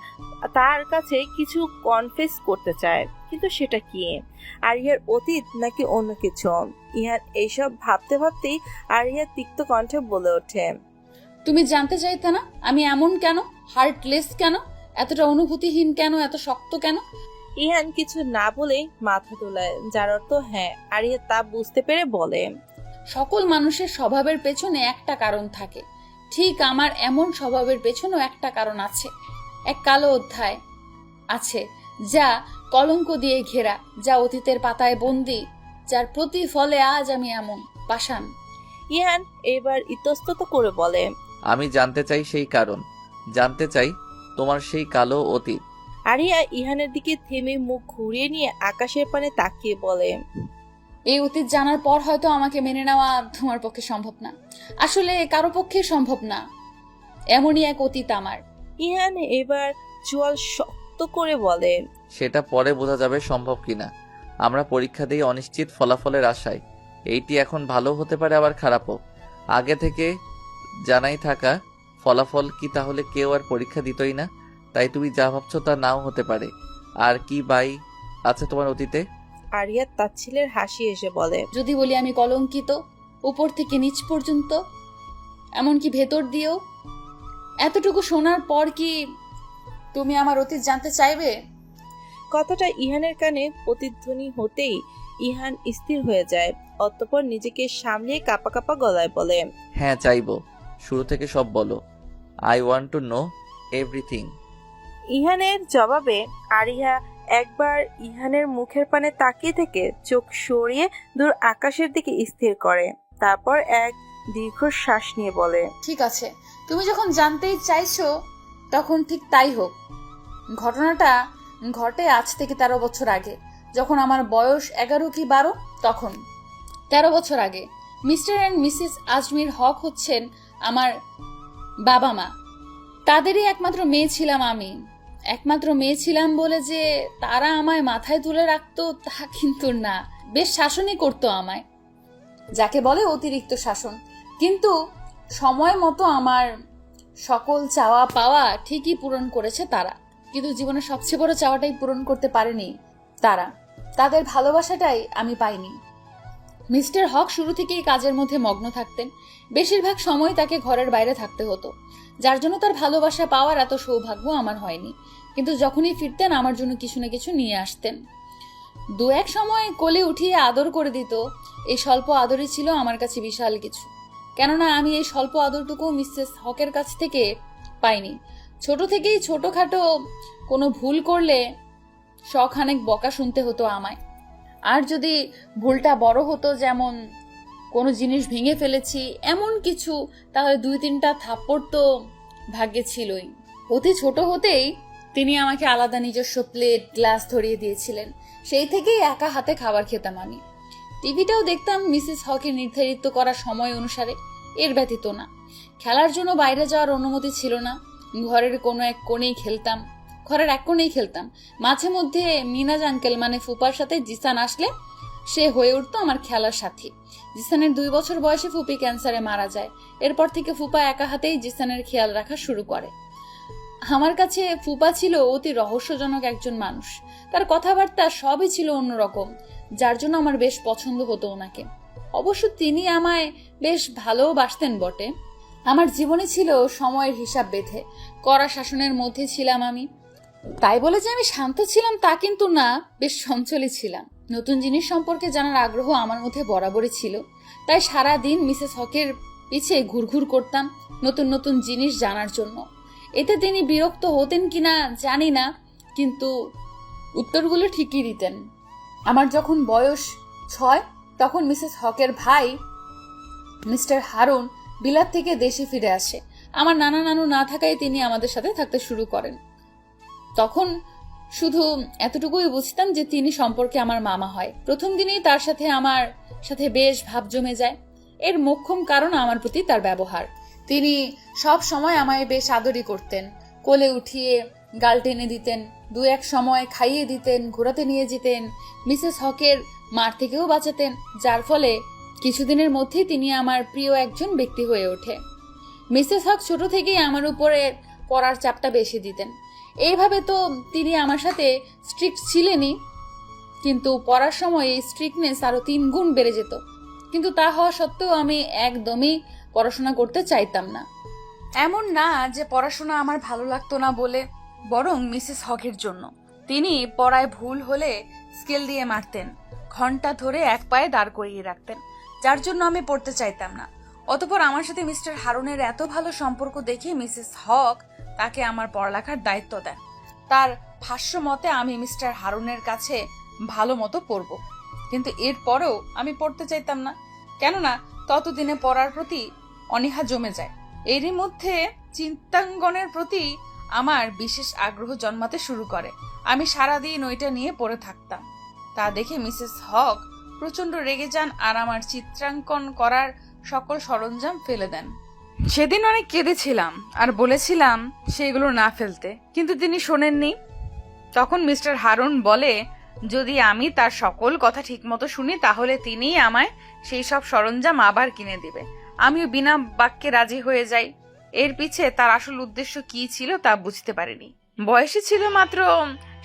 তার কাছে কিছু কনফেস করতে চায়, কিন্তু সেটা কি? আরিহার অতীত নাকি অন্য কিছু? ইহান এইসব ভাবতে ভাবতেই আরিহা তিক্ত কণ্ঠে বলে ওঠে, তুমি জানতে চাইতে না আমি এমন কেন, হার্টলেস কেন, এতটা অনুভূতিহীন কেন, এত শক্ত কেন? ইহান কিছু না বলেই মাথা তোলায়, যার অর্থ হ্যাঁ। আরিহা তা বুঝতে পেরে বলে, সকল মানুষের স্বভাবের পেছনে একটা কারণ থাকে, ঠিক আমার এমন স্বভাবের পেছনেও একটা কারণ আছে। এক কালো অধ্যায় আছে যা কলঙ্ক দিয়ে ঘেরা, যা অতীতের পাতায় বন্দি, যার প্রতিফলে আজ আমি এমন পাষাণ। ইহান এবার ইতস্তত করে বলে, আমি জানতে চাই সেই কারণ, জানতে চাই তোমার সেই কালো অতীত। আরিয়া ইহানের দিকে থেমে মুখ ঘুরিয়ে নিয়ে আকাশের পানে তাকিয়ে বলে, এই অতীত জানার পর হয়তো আমাকে মেনে নেওয়া তোমার পক্ষে সম্ভব না, আসলে কারো পক্ষে সম্ভব না। এমনই এক অতীত আমার। ইহান এবার চোয়াল শক্ত করে বলে, সেটা পরে বোঝা যাবে সম্ভব কিনা। আমরা পরীক্ষা দিয়ে অনিশ্চিত ফলাফলের আশায়। এইটি এখন ভালো হতে পারে, আবার খারাপও। আগে থেকে জানাই থাকা ফলাফল কি তাহলে কেউ আর পরীক্ষা দিতই না? তাই তুমি যা ভাবছো তা নাও হতে পারে। আর কি বাই আছে তোমার অতীতে? আরিয়া তাচ্ছিলের হাসি এসে বলে, যদি বলি আমি কলঙ্কিত, উপর থেকে নিচ পর্যন্ত, এমনকি ভেতর দিয়েও। এতটুকু শোনার পর কি তুমি আমার অতীত জানতে চাইবে? কথাটা ইহানের কানে প্রতিধ্বনি হতেই ইহান স্থির হয়ে যায়। অতঃপর নিজেকে সামলিয়ে কাঁপা কাঁপা গলায় বলে, হ্যাঁ চাইবো, শুরু থেকে সব বলো। I want to know everything. ইহানের জবাবে আরিহা একবার ইহানের মুখের পানে তাকিয়ে থেকে চোখ সরিয়ে দূর আকাশের দিকে স্থির করে। তারপর এক দীর্ঘশ্বাস নিয়ে বলে, ঠিক আছে, তুমি যখন জানতেই চাইছো তখন ঠিক তাই হোক। ঘটনাটা ঘটে আজ থেকে 13 বছর আগে, যখন আমার বয়স 11 কি 12। তখন 13 বছর আগে মিস্টার অ্যান্ড মিসেস আজমির হক হচ্ছেন আমার বাবা মা। তাদেরই একমাত্র মেয়ে ছিলাম আমি। একমাত্র মেয়ে ছিলাম বলে যে তারা আমায় মাথায় তুলে রাখতো তা কিন্তু না, বেশ শাসনই করতো আমায়, যাকে বলে অতিরিক্ত শাসন। কিন্তু সময় মতো আমার সকল চাওয়া পাওয়া ঠিকই পূরণ করেছে তারা, কিন্তু জীবনের সবচেয়ে বড় চাওয়াটাই পূরণ করতে পারেনি তারা। তাদের ভালোবাসাটাই আমি পাইনি। মিস্টার হক শুরু থেকেই কাজের মধ্যে মগ্ন থাকতেন। বেশিরভাগ সময় তাকে ঘরের বাইরে থাকতে হতো, যার জন্য তার ভালোবাসা পাওয়ার এত সৌভাগ্য আমার হয়নি। কিন্তু যখনই ফিরতেন আমার জন্য কিছু না কিছু নিয়ে আসতেন। 2-1 সময় কোলে উঠিয়ে আদর করে দিত। এই স্বল্প আদরই ছিল আমার কাছে বিশাল কিছু, কেননা আমি এই স্বল্প আদরটুকু মিসেস হকের কাছ থেকে পাইনি। ছোট থেকেই ছোটখাটো কোনো ভুল করলে শখানেক বকা শুনতে হতো আমায়। আর যদি ভুলটা বড় হতো, যেমন কোনো জিনিস ভেঙে ফেলেছি এমন কিছু, তাহলে 2-3টা থাপ্পড় তো ভাগ্যে ছিলই। অতি ছোট হতেই তিনি আমাকে আলাদা নিজস্ব প্লেট গ্লাস ধরিয়ে দিয়েছিলেন। সেই থেকেই একা হাতে খাবার খেতাম আমি। টিভিটাও দেখতাম মিসেস হকের নির্ধারিত করা সময় অনুসারে, এর ব্যতীত না। খেলার জন্য বাইরে যাওয়ার অনুমতি ছিল না। ঘরের কোনো এক কোণেই খেলতাম। মাঝে মধ্যে মিনাজ আঙ্কেল মানে ফুপার সাথে জিসান আসলে সে হয়ে উঠতো আমার খেলার সাথী। জিসানের 2 বছর বয়সে ফুপি ক্যান্সারে মারা যায়। এরপর থেকে ফুপা একা হাতেই জিসানের খেয়াল রাখা শুরু করে। আমার কাছে ফুপা ছিল অতি রহস্যজনক একজন মানুষ। তার কথাবার্তা সবই ছিল অন্যরকম, যার জন্য আমার বেশ পছন্দ হতো ওনাকে। অবশ্য তিনি আমায় বেশ ভালোবাসতেন বটে। আমার জীবনে ছিল সময়ের হিসাব বেঁধে, কড়া শাসনের মধ্যে ছিলাম আমি। তাই বলে যে আমি শান্ত ছিলাম তা কিন্তু না, বেশ চঞ্চলই ছিলাম। নতুন জিনিস সম্পর্কে জানার আগ্রহ আমার মধ্যে বরাবরই ছিল। তাই সারা দিন মিসেস হকের পিছে ঘুরঘুর করতাম নতুন নতুন জিনিস জানার জন্য। এতে তিনি বিরক্ত হতেন কিনা জানি না, কিন্তু উত্তরগুলো ঠিকই দিতেন। আমার যখন বয়স 6 তখন মিসেস হকের ভাই মিস্টার হারুন বিলাত থেকে দেশে ফিরে আসে। আমার নানা নানু না থাকায় তিনি আমাদের সাথে থাকতে শুরু করেন। তখন শুধু এতটুকুই বুঝতাম যে তিনি সম্পর্কে আমার মামা হয়। প্রথম দিনেই তার সাথে আমার সাথে বেশ ভাব জমে যায়। এর মোক্ষম কারণ আমার প্রতি তার ব্যবহার। তিনি সব সময় আমায় বেশ আদরই করতেন, কোলে উঠিয়ে গাল টেনে দিতেন, দু এক সময় খাইয়ে দিতেন, ঘোরাতে নিয়ে যেতেন, মিসেস হকের মার থেকেও বাঁচাতেন, যার ফলে কিছুদিনের মধ্যেই তিনি আমার প্রিয় একজন ব্যক্তি হয়ে ওঠে। মিসেস হক ছোট থেকেই আমার উপরে পড়ার চাপটা বেশি দিতেন। এইভাবে তো তিনি আমার সাথে স্ট্রিক্ট ছিলেনই, কিন্তু পড়ার সময় এই স্ট্রিক্টনেস আরো 3 গুণ বেড়ে যেত। কিন্তু তা হওয়া সত্ত্বেও আমি একদমই পড়াশোনা করতে চাইতাম না। এমন না যে পড়াশোনা আমার ভালো লাগতো না বলে, বরং মিসেস হকের জন্য। তিনি পড়ায় ভুল হলে স্কেল দিয়ে মারতেন, ঘন্টা ধরে এক পায়ে দাঁড় করিয়ে রাখতেন, যার জন্য আমি পড়তে চাইতাম না। অতঃপর আমার সাথে মিস্টার হারুনের এত ভালো সম্পর্ক দেখে মিসেস হক তাকে আমার পড়ালেখার দায়িত্ব দেন। তার ভাষ্য মতে আমি মিস্টার হারুনের কাছে ভালো মতো পড়ব, কিন্তু এরপরেও আমি পড়তে চাইতাম না, কেননা ততদিনে পড়ার প্রতি অনীহা জমে যায়। এরই মধ্যে চিন্তাঙ্গনের প্রতি আমার বিশেষ আগ্রহ জন্মাতে শুরু করে। আমি সারাদিন ওইটা নিয়ে পড়ে থাকতাম। তা দেখে মিসেস হক প্রচন্ড রেগে যান আর আমার চিত্রাঙ্কন করার সকল সরঞ্জাম ফেলে দেন। সেদিন অনেক কেঁদেছিলাম আর বলেছিলাম সেগুলো না ফেলতে, কিন্তু তিনি শোনেননি। তখন মিস্টার হারুন বলে যদি আমি তার সকল কথা ঠিকমতো শুনি তাহলে তিনি আমায় সেই সব সরঞ্জাম আবার কিনে দিবে। আমিও বিনা বাক্যে রাজি হয়ে যাই। এর পিছে তার আসল উদ্দেশ্য কি ছিল তা বুঝতে পারিনি। বয়সে ছিল মাত্র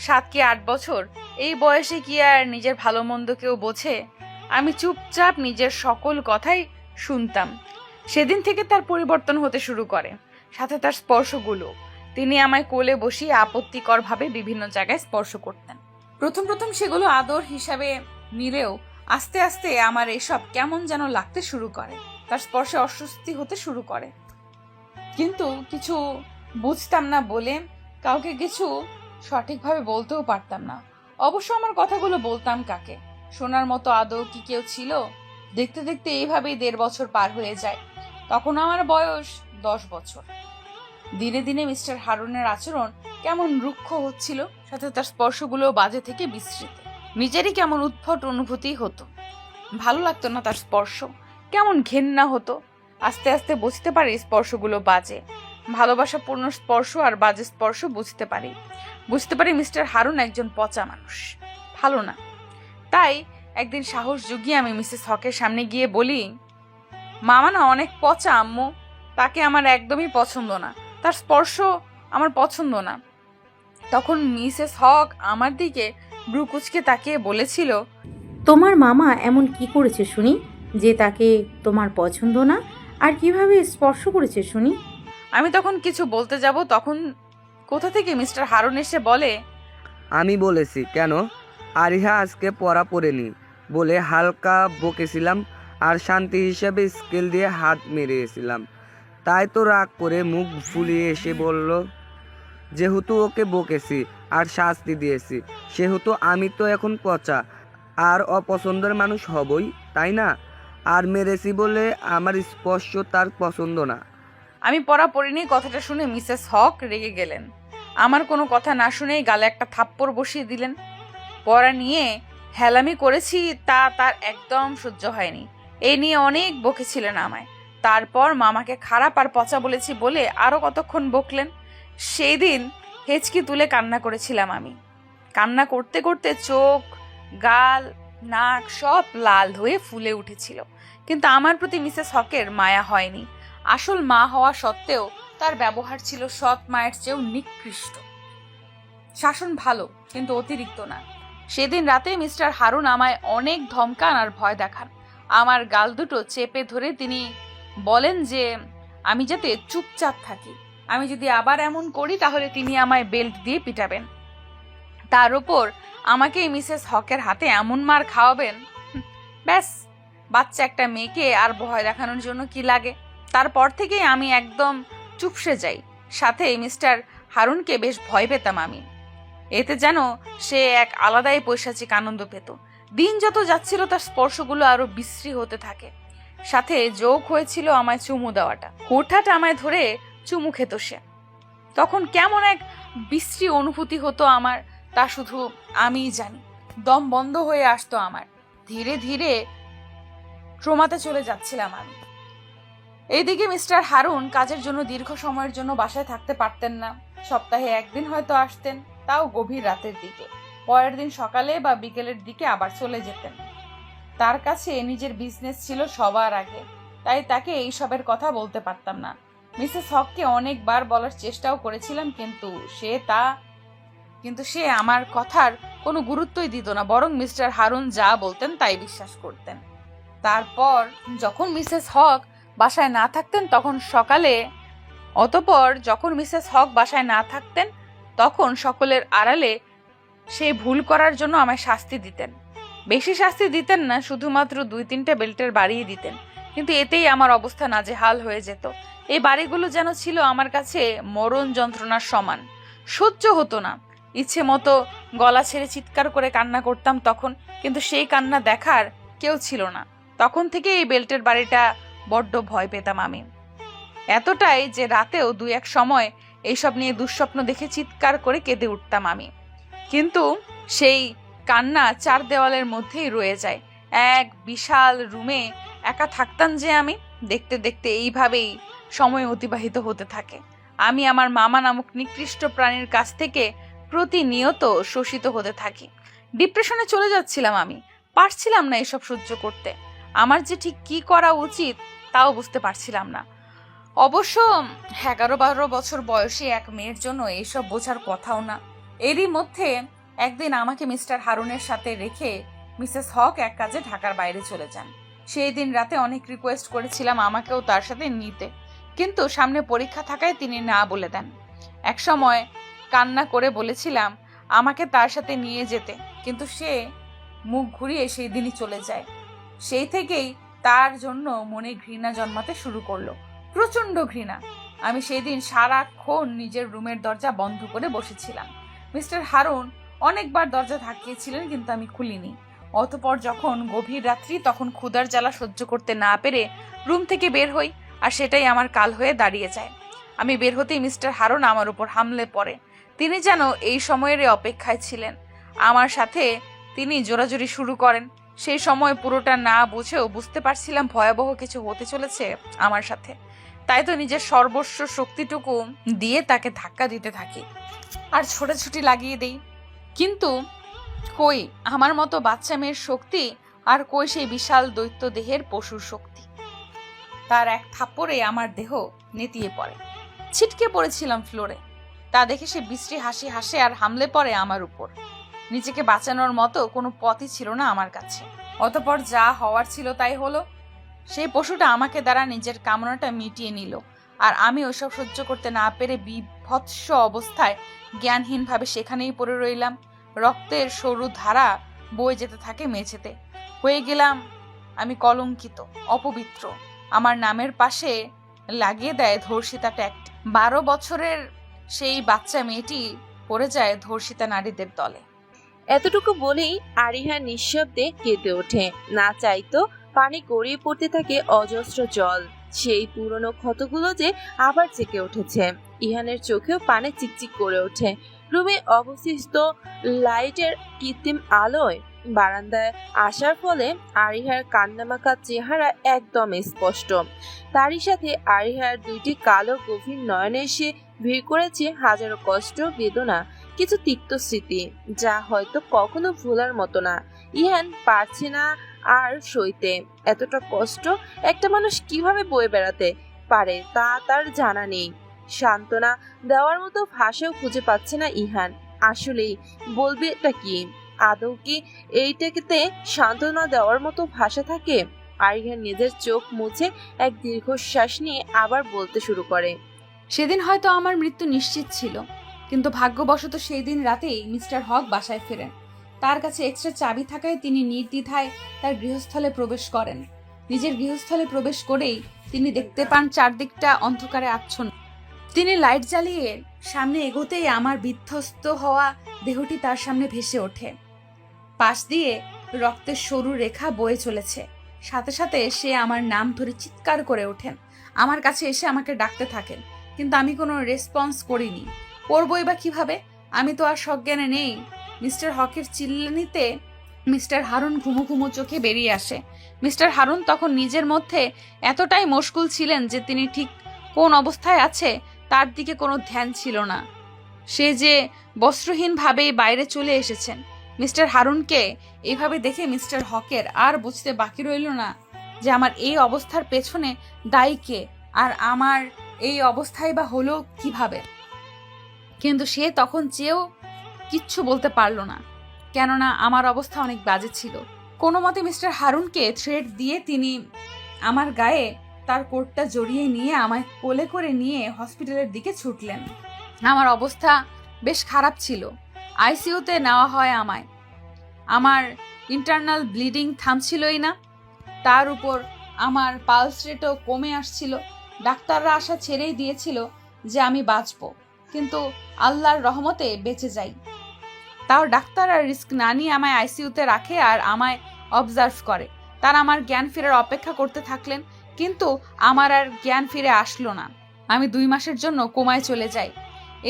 7 কি 8 বছর। এই বয়সে কি আর নিজের ভালো মন্দ কেউ বোঝে? আমি চুপচাপ নিজের সকল কথাই শুনতাম। সেদিন থেকে তার পরিবর্তন হতে শুরু করে, সাথে তার স্পর্শগুলো। তিনি আমায় কোলে বসিয়ে আপত্তিকরভাবে বিভিন্ন জায়গায় স্পর্শ করতেন। প্রথম প্রথম সেগুলো আদর হিসাবে নিলেও আস্তে আস্তে আমার এসব কেমন যেন লাগতে শুরু করে। তার স্পর্শে অস্বস্তি হতে শুরু করে, কিন্তু কিছু বুঝতাম না বলে কাউকে কিছু সঠিকভাবে বলতেও পারতাম না। অবশ্য আমার কথাগুলো বলতাম কাকে? শোনার মতো আদৌ কি কেউ ছিল? দেখতে দেখতে এইভাবেই 1.5 বছর পার হয়ে যায়। তখন আমার বয়স 10 বছর। দিনে দিনে মিস্টার হারুনের আচরণ কেমন রুক্ষ হচ্ছিল, সাথে তার স্পর্শগুলো বাজে থেকে বিস্তৃত। নিজেরই কেমন উদ্ভট অনুভূতি হতো। ভালো লাগতো না তার স্পর্শ, কেমন ঘেন্না হতো। আস্তে আস্তে বুঝতে পারি স্পর্শগুলো বাজে। ভালোবাসাপূর্ণ স্পর্শ আর বাজে স্পর্শ বুঝতে পারি মিস্টার হারুন একজন পচা মানুষ, ভালো না। তাই একদিন সাহস জুগিয়ে আমি মিসেস হকের সামনে গিয়ে বলি, মামা না অনেক পচা আম্মু, তাকে আমার একদমই পছন্দ না, তার স্পর্শ আমার পছন্দ না। তখন মিসেস হক আমার দিকে ব্রু কুচকে তাকিয়ে বলেছিল, তোমার মামা এমন কি করেছে শুনি যে তাকে তোমার পছন্দ না? আর কিভাবে স্পর্শ করেছে শুনি? আমি তখন কিছু বলতে যাব, তখন কোথা থেকে মিস্টার হারুন এসে বলে, আমি বলেছি কেন? আরিহা আজকে পড়া পড়েনি বলে হালকা বকেছিলাম আর শান্তি হিসেবে স্কেল দিয়ে হাত মেরেছিলাম। তাই তো রাগ করে মুখ ফুলিয়ে এসে বলল, যেহেতু ওকে বকেছি আর শাস্তি দিয়েছি সেহেতু আমি তো এখন পচা আর অপছন্দের মানুষ হবই, তাই না? আর মেরেছি বলে আমার স্পর্শ তার পছন্দ না। আমি পড়া পড়িনি কথাটা শুনে মিসেস হক রেগে গেলেন। আমার কোনো কথা না শুনেই গালে একটা থাপ্পড় বসিয়ে দিলেন। পড়া নিয়ে হেলামি করেছি তা তার একদম সহ্য হয়নি। এই নিয়ে অনেক বকেছিলেন আমায়। তারপর মামাকে খারাপ আর পচা বলেছি বলে আরো কতক্ষণ বকলেন। সেই দিন হেঁচকি তুলে কান্না করেছিলাম আমি। কান্না করতে করতে চোখ, গাল, নাক সব লাল হয়ে ফুলে উঠেছিল। কিন্তু আমার প্রতি মিসেস হকের মায়া হয়নি। আসল মা হওয়া সত্ত্বেও তার ব্যবহার ছিল সৎ মায়ের চেয়েও নিকৃষ্ট। শাসন ভালো, কিন্তু অতিরিক্ত না। সেদিন রাতে মিস্টার হারুন আমায় অনেক ধমকান আর ভয় দেখান। আমার গাল দুটো চেপে ধরে তিনি বলেন যে আমি যাতে চুপচাপ থাকি। আমি যদি আবার এমন করি তাহলে তিনি আমায় বেল্ট দিয়ে পিটাবেন। তার উপর আমাকেই মিসেস হকের হাতে এমন মার খাওয়াবেন। ব্যাস, বাচ্চা একটা মেয়েকে আর ভয় দেখানোর জন্য কি লাগে? তারপর থেকেই আমি একদম চুপসে যাই। সাথে মিস্টার হারুনকে বেশ ভয় পেতাম আমি। এতে যেন সে এক আলাদাই পৈশাচিক আনন্দ পেত। দিন যত যাচ্ছিল তার স্পর্শগুলো আরো বিশ্রী হতে থাকে। সাথে যোগ হয়েছিল আমায় চুমু দেওয়াটা। হুটহাট আমায় ধরে চুমু খেত সে। তখন কেমন এক বিশ্রী অনুভূতি হতো আমার, তা শুধু আমিই জানি। দম বন্ধ হয়ে আসতো আমার। ধীরে ধীরে ট্রমাতে চলে যাচ্ছিলাম আমি। এইদিকে মিস্টার হারুন কাজের জন্য দীর্ঘ সময়ের জন্য বাসায় থাকতে পারতেন না। সপ্তাহে একদিন হয়তো আসতেন, তাও গভীর রাতের দিকে। পরের দিন সকালে বা বিকেলের দিকে আবার চলে যেতেন। তার কাছে নিজের বিজনেস ছিল সবার আগে, তাই তাকে এইসবের কথা বলতে পারতাম না। মিসেস হককে অনেকবার বলার চেষ্টাও করেছিলাম, কিন্তু সে আমার কথার কোনো গুরুত্বই দিত না, বরং মিস্টার হারুন যা বলতেন তাই বিশ্বাস করতেন। তারপর যখন মিসেস হক বাসায় না থাকতেন তখন সকলের আড়ালে সেই ভুল করার জন্য আমায় শাস্তি দিতেন। বেশি শাস্তি দিতেন না, শুধুমাত্র 2-3টা বেল্টের বাড়িয়ে দিতেন। কিন্তু এতেই আমার অবস্থা নাজেহাল হয়ে যেত। এই বাড়িগুলো যেন ছিল আমার কাছে মরণ যন্ত্রণার সমান। সহ্য হতো না। ইচ্ছে মতো গলা ছেড়ে চিৎকার করে কান্না করতাম তখন, কিন্তু সেই কান্না দেখার কেউ ছিল না। তখন থেকে এই বেল্টের বাড়িটা বড্ড ভয় পেতাম আমি। এতটাই যে রাতেও 2-1 সময় এইসব নিয়ে দুঃস্বপ্ন দেখে চিৎকার করে কেঁদে উঠতাম আমি। কিন্তু সেই কান্না 4 দেওয়ালের মধ্যেই রয়ে যায়। এক বিশাল রুমে একা থাকতাম যে আমি। দেখতে দেখতে এইভাবেই সময় অতিবাহিত হতে থাকে। আমি আমার মামা নামক নিকৃষ্ট প্রাণীর কাছ থেকে প্রতিনিয়ত শোষিত হতে থাকি। ডিপ্রেশনে চলে যাচ্ছিলাম আমি। পারছিলাম না এসব সহ্য করতে। আমার যে ঠিক কি করা উচিত তাও বুঝতে পারছিলাম না। অবশ্য 11-12 বছর বয়সী এক মেয়ের জন্য এইসব বোঝার কথাও না। এরই মধ্যে একদিন আমাকে মিস্টার হারুনের সাথে রেখে মিসেস হক এক কাজে ঢাকার বাইরে চলে যান। সেই দিন রাতে অনেক রিকোয়েস্ট করেছিলাম আমাকেও তার সাথে নিতে, কিন্তু সামনে পরীক্ষা থাকায় তিনি না বলে দেন। এক সময় কান্না করে বলেছিলাম আমাকে তার সাথে নিয়ে যেতে, কিন্তু সে মুখ ঘুরিয়ে সেই দিনই চলে যায়। সেই থেকেই তার জন্য মনে ঘৃণা জন্মাতে শুরু করলো, প্রচন্ড ঘৃণা। আমি সেই দিন সারাক্ষণ নিজের রুমের দরজা বন্ধ করে বসেছিলাম। মিস্টার হারুন অনেকবার দরজা ধাক্কিয়েছিলেন, কিন্তু আমি খুলিনি। অতঃপর যখন গভীর রাত্রি, তখন ক্ষুধার জ্বালা সহ্য করতে না পেরে রুম থেকে বের হই, আর সেটাই আমার কাল হয়ে দাঁড়িয়ে যায়। আমি বের হতেই মিস্টার হারুন আমার উপর হামলে পড়ে। তিনি যেন এই সময়ের অপেক্ষায় ছিলেন। আমার সাথে তিনি জোরাজুরি শুরু করেন। সেই সময় পুরোটা না বুঝেও বুঝতে পারছিলাম ভয়াবহ কিছু হতে চলেছে আমার সাথে। তাই তো নিজের সর্বস্ব শক্তিটুকু দিয়ে তাকে ধাক্কা দিতে থাকি আর ছোটাছুটি লাগিয়ে দেই। কিন্তু কই আমার মতো বাচ্চা মেয়ের শক্তি, আর কই সেই বিশাল দৈত্য দেহের পশুর শক্তি। তার এক থাপ্পড়ে আমার দেহ নেতিয়ে পড়ে। ছিটকে পড়েছিলাম ফ্লোরে। তা দেখে সে বিশ্রী হাসি হাসে আর হামলে পড়ে আমার উপর। নিজেকে বাঁচানোর মতো কোনো পথই ছিল না আমার কাছে। অতঃপর যা হওয়ার ছিল তাই হলো। সেই পশুটা আমাকে দ্বারা নিজের কামনাটা মিটিয়ে নিল, আর আমি ওসব সহ্য করতে না পেরে বিভৎস অবস্থায় জ্ঞানহীনভাবে সেখানেই পড়ে রইলাম। রক্তের সরু ধারা বয়ে যেতে থাকে মেঝেতে। হয়ে গেলাম আমি কলঙ্কিত, অপবিত্র। আমার নামের পাশে লাগিয়ে দেয় ধর্ষিতা ট্যাগটি। 12 বছরের সেই বাচ্চা মেয়েটি পড়ে যায় ধর্ষিতা নারীদের দলে। এতটুকু বলেই আরিহা নিঃশব্দে কেঁদে ওঠে। না চাইতো পানি গড়িয়ে পড়তে থাকে অজস্র জল। সেই পুরনো ক্ষতগুলো যে আবার জেগে উঠেছে। ইহানের চোখেও পানি চিকচিক করে ওঠে। রুমে অবশিষ্ট লাইটের কৃত্রিম আলোয় বারান্দায় আসার ফলে আরিহার কান্নামাখা চেহারা একদম স্পষ্ট। তারই সাথে আরিহার 2টি কালো গভীর নয়নে এসে ভিড় করেছে হাজারো কষ্ট, বেদনা, কিছু তিক্ত স্মৃতি, যা হয়তো কখনো ভোলার মতো না। ইহান পারছে না আর সইতে। এতটা কষ্ট একটা মানুষ কিভাবে বয়ে বেড়াতে পারে তা তার জানা নেই। সান্ত্বনা দেওয়ার মতো ভাষাও খুঁজে পাচ্ছে না ইহান। আসলেই বলবে এটা কি? আদৌ কি এইটাকে সান্ত্বনা দেওয়ার মতো ভাষা থাকে? আরিহান নিজের চোখ মুছে এক দীর্ঘশ্বাস নিয়ে আবার বলতে শুরু করে। সেদিন হয়তো আমার মৃত্যু নিশ্চিত ছিল, কিন্তু ভাগ্যবশত সেই দিন রাতেই মিস্টার হক বাসায় ফেরেন। তার কাছে এক্সট্রা চাবি থাকায় তিনি নির্দ্বিধায় তার গৃহস্থলে প্রবেশ করেন। নিজের গৃহস্থলে প্রবেশ করেই তিনি দেখতে পান চারদিকটা অন্ধকারে আচ্ছন্ন। তিনি লাইট জ্বালিয়ে সামনে এগোতেই আমার বিধ্বস্ত হওয়া দেহটি তার সামনে ভেসে ওঠে। পাশ দিয়ে রক্তের সরু রেখা বয়ে চলেছে। সাথে সাথে সে আমার নাম ধরে চিৎকার করে ওঠেন, আমার কাছে এসে আমাকে ডাকতে থাকেন, কিন্তু আমি কোনো রেসপন্স করিনি। করবই বা কিভাবে? আমি তো আর সজ্ঞানে নেই। মিস্টার হকের চিল্লানিতে মিস্টার হারুন ঘুমো ঘুমো চোখে বেরিয়ে আসে। মিস্টার হারুন তখন নিজের মধ্যে এতটাই মশগুল ছিলেন যে তিনি ঠিক কোন অবস্থায় আছে তার দিকে কোনো ধ্যান ছিল না। সে যে বস্ত্রহীনভাবেই বাইরে চলে এসেছেন। মিস্টার হারুনকে এইভাবে দেখে মিস্টার হকের আর বুঝতে বাকি রইল না যে আমার এই অবস্থার পেছনে দায়ী কে, আর আমার এই অবস্থায় বা হলো কিভাবে। কিন্তু সে তখন চেয়েও কিচ্ছু বলতে পারল না, কেননা আমার অবস্থা অনেক বাজে ছিল। কোনো মতে মিস্টার হারুনকে থ্রেট দিয়ে তিনি আমার গায়ে তার কোটটা জড়িয়ে নিয়ে আমায় কোলে করে নিয়ে হসপিটালের দিকে ছুটলেন। আমার অবস্থা বেশ খারাপ ছিল। আইসিইউতে নেওয়া হয় আমায়। আমার ইন্টারনাল ব্লিডিং থামছিলই না, তার উপর আমার পালস রেটও কমে আসছিল। ডাক্তাররা আশা ছেড়েই দিয়েছিল যে আমি বাঁচব, কিন্তু আল্লাহর রহমতে বেঁচে যাই। তাও ডাক্তাররা রিস্ক না নিয়ে আমায় আইসিইউতে রাখে আর আমায় অবজার্ভ করে। তারা আমার জ্ঞান ফেরার অপেক্ষা করতে থাকলেন, কিন্তু আমার আর জ্ঞান ফিরে আসলো না। আমি 2 মাসের জন্য কোমায় চলে যাই।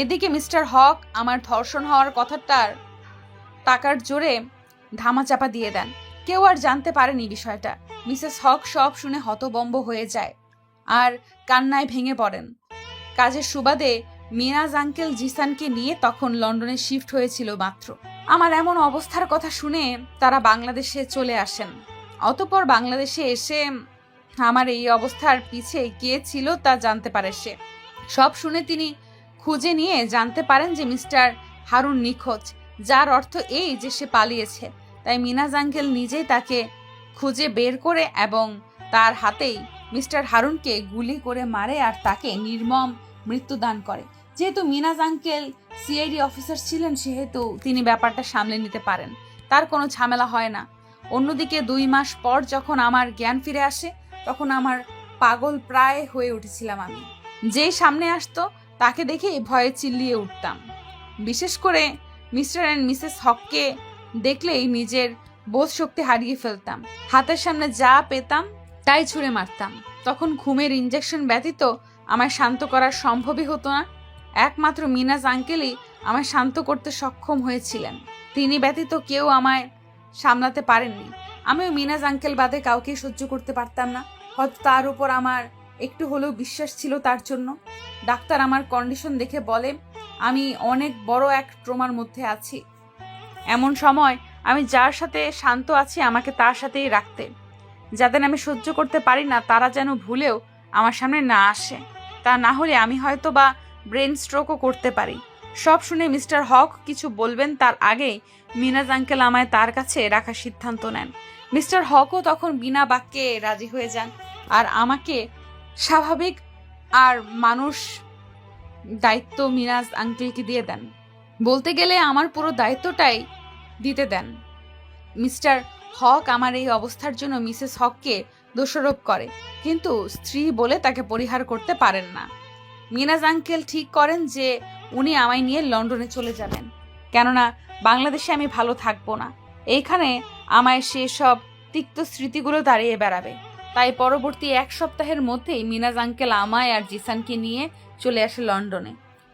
এদিকে মিস্টার হক আমার ধর্ষণ হওয়ার কথাটার টাকার জোরে ধামাচাপা দিয়ে দেন। কেউ আর জানতে পারেনি বিষয়টা। মিসেস হক সব শুনে হতবম্ব হয়ে যায় আর কান্নায় ভেঙে পড়েন। কাজের সুবাদে মিরাজ আঙ্কেল জিসানকে নিয়ে তখন লন্ডনে শিফট হয়েছিল মাত্র। আমার এমন অবস্থার কথা শুনে তারা বাংলাদেশে চলে আসেন। অতঃপর বাংলাদেশে এসে আমার এই অবস্থার পিছে কে ছিল তা জানতে পারে সে। সব শুনে তিনি খুঁজে নিয়ে জানতে পারেন যে মিস্টার হারুন নিখোঁজ, যার অর্থ এই যে সে পালিয়েছে। তাই মিনাজ আঙ্কেল নিজেই তাকে খুঁজে বের করে এবং তার হাতেই মিস্টার হারুনকে গুলি করে মারে আর তাকে নির্মম মৃত্যুদান করে। যেহেতু মিনাজ আঙ্কেল সিআইডি অফিসার ছিলেন, সেহেতু তিনি ব্যাপারটা সামলে নিতে পারেন, তার কোনো ঝামেলা হয় না। অন্যদিকে 2 মাস পর যখন আমার জ্ঞান ফিরে আসে, তখন আমার পাগল প্রায় হয়ে উঠেছিলাম আমি। যেই সামনে আসতো তাকে দেখে ভয়ে চিল্লিয়ে উঠতাম। বিশেষ করে মিস্টার অ্যান্ড মিসেস হককে দেখলেই নিজের বোধ শক্তি হারিয়ে ফেলতাম। হাতের সামনে যা পেতাম তাই ছুঁড়ে মারতাম। তখন ঘুমের ইঞ্জেকশন ব্যতীত আমায় শান্ত করা সম্ভবই হতো না। একমাত্র মিনাজ আঙ্কেলই আমায় শান্ত করতে সক্ষম হয়েছিলেন। তিনি ব্যতীত কেউ আমায় সামলাতে পারেননি। আমিও মিনাজ আঙ্কেল বাদে কাউকে সহ্য করতে পারতাম না। হয়তো তার উপর আমার একটু হলেও বিশ্বাস ছিল তার জন্য। ডাক্তার আমার কন্ডিশন দেখে বলে আমি অনেক বড় এক ট্রমার মধ্যে আছি। এমন সময় আমি যার সাথে শান্ত আছি আমাকে তার সাথেই রাখতে। যাদের আমি সহ্য করতে পারি না তারা যেন ভুলেও আমার সামনে না আসে, তা না হলে আমি হয়তো বা ব্রেন স্ট্রোকও করতে পারি। সব শুনে মিস্টার হক কিছু বলবেন তার আগেই মিনাজ আঙ্কেল আমায় তার কাছে রাখার সিদ্ধান্ত নেন। মিস্টার হকও তখন বিনা বাক্যে রাজি হয়ে যান আর আমাকে স্বাভাবিক আর মানুষ দায়িত্ব মিনাজ আঙ্কেলকে দিয়ে দেন। বলতে গেলে আমার পুরো দায়িত্বটাই দিতে দেন। মিস্টার হক আমার এই অবস্থার জন্য মিসেস হককে দোষারোপ করে, কিন্তু স্ত্রী বলে তাকে পরিহার করতে পারেন না। মিনাজ আঙ্কেল ঠিক করেন যে উনি আমায় নিয়ে লন্ডনে চলে যাবেন, কেননা বাংলাদেশে আমি ভালো থাকবো না। এইখানে আমায় সেসব তিক্ত স্মৃতিগুলো দাঁড়িয়ে বেড়াবে। তাই পরবর্তী 1 সপ্তাহের মধ্যেই মিনাজ আঙ্কেল আমায় আর জিসানকে নিয়ে চলে আসে লন্ডনে।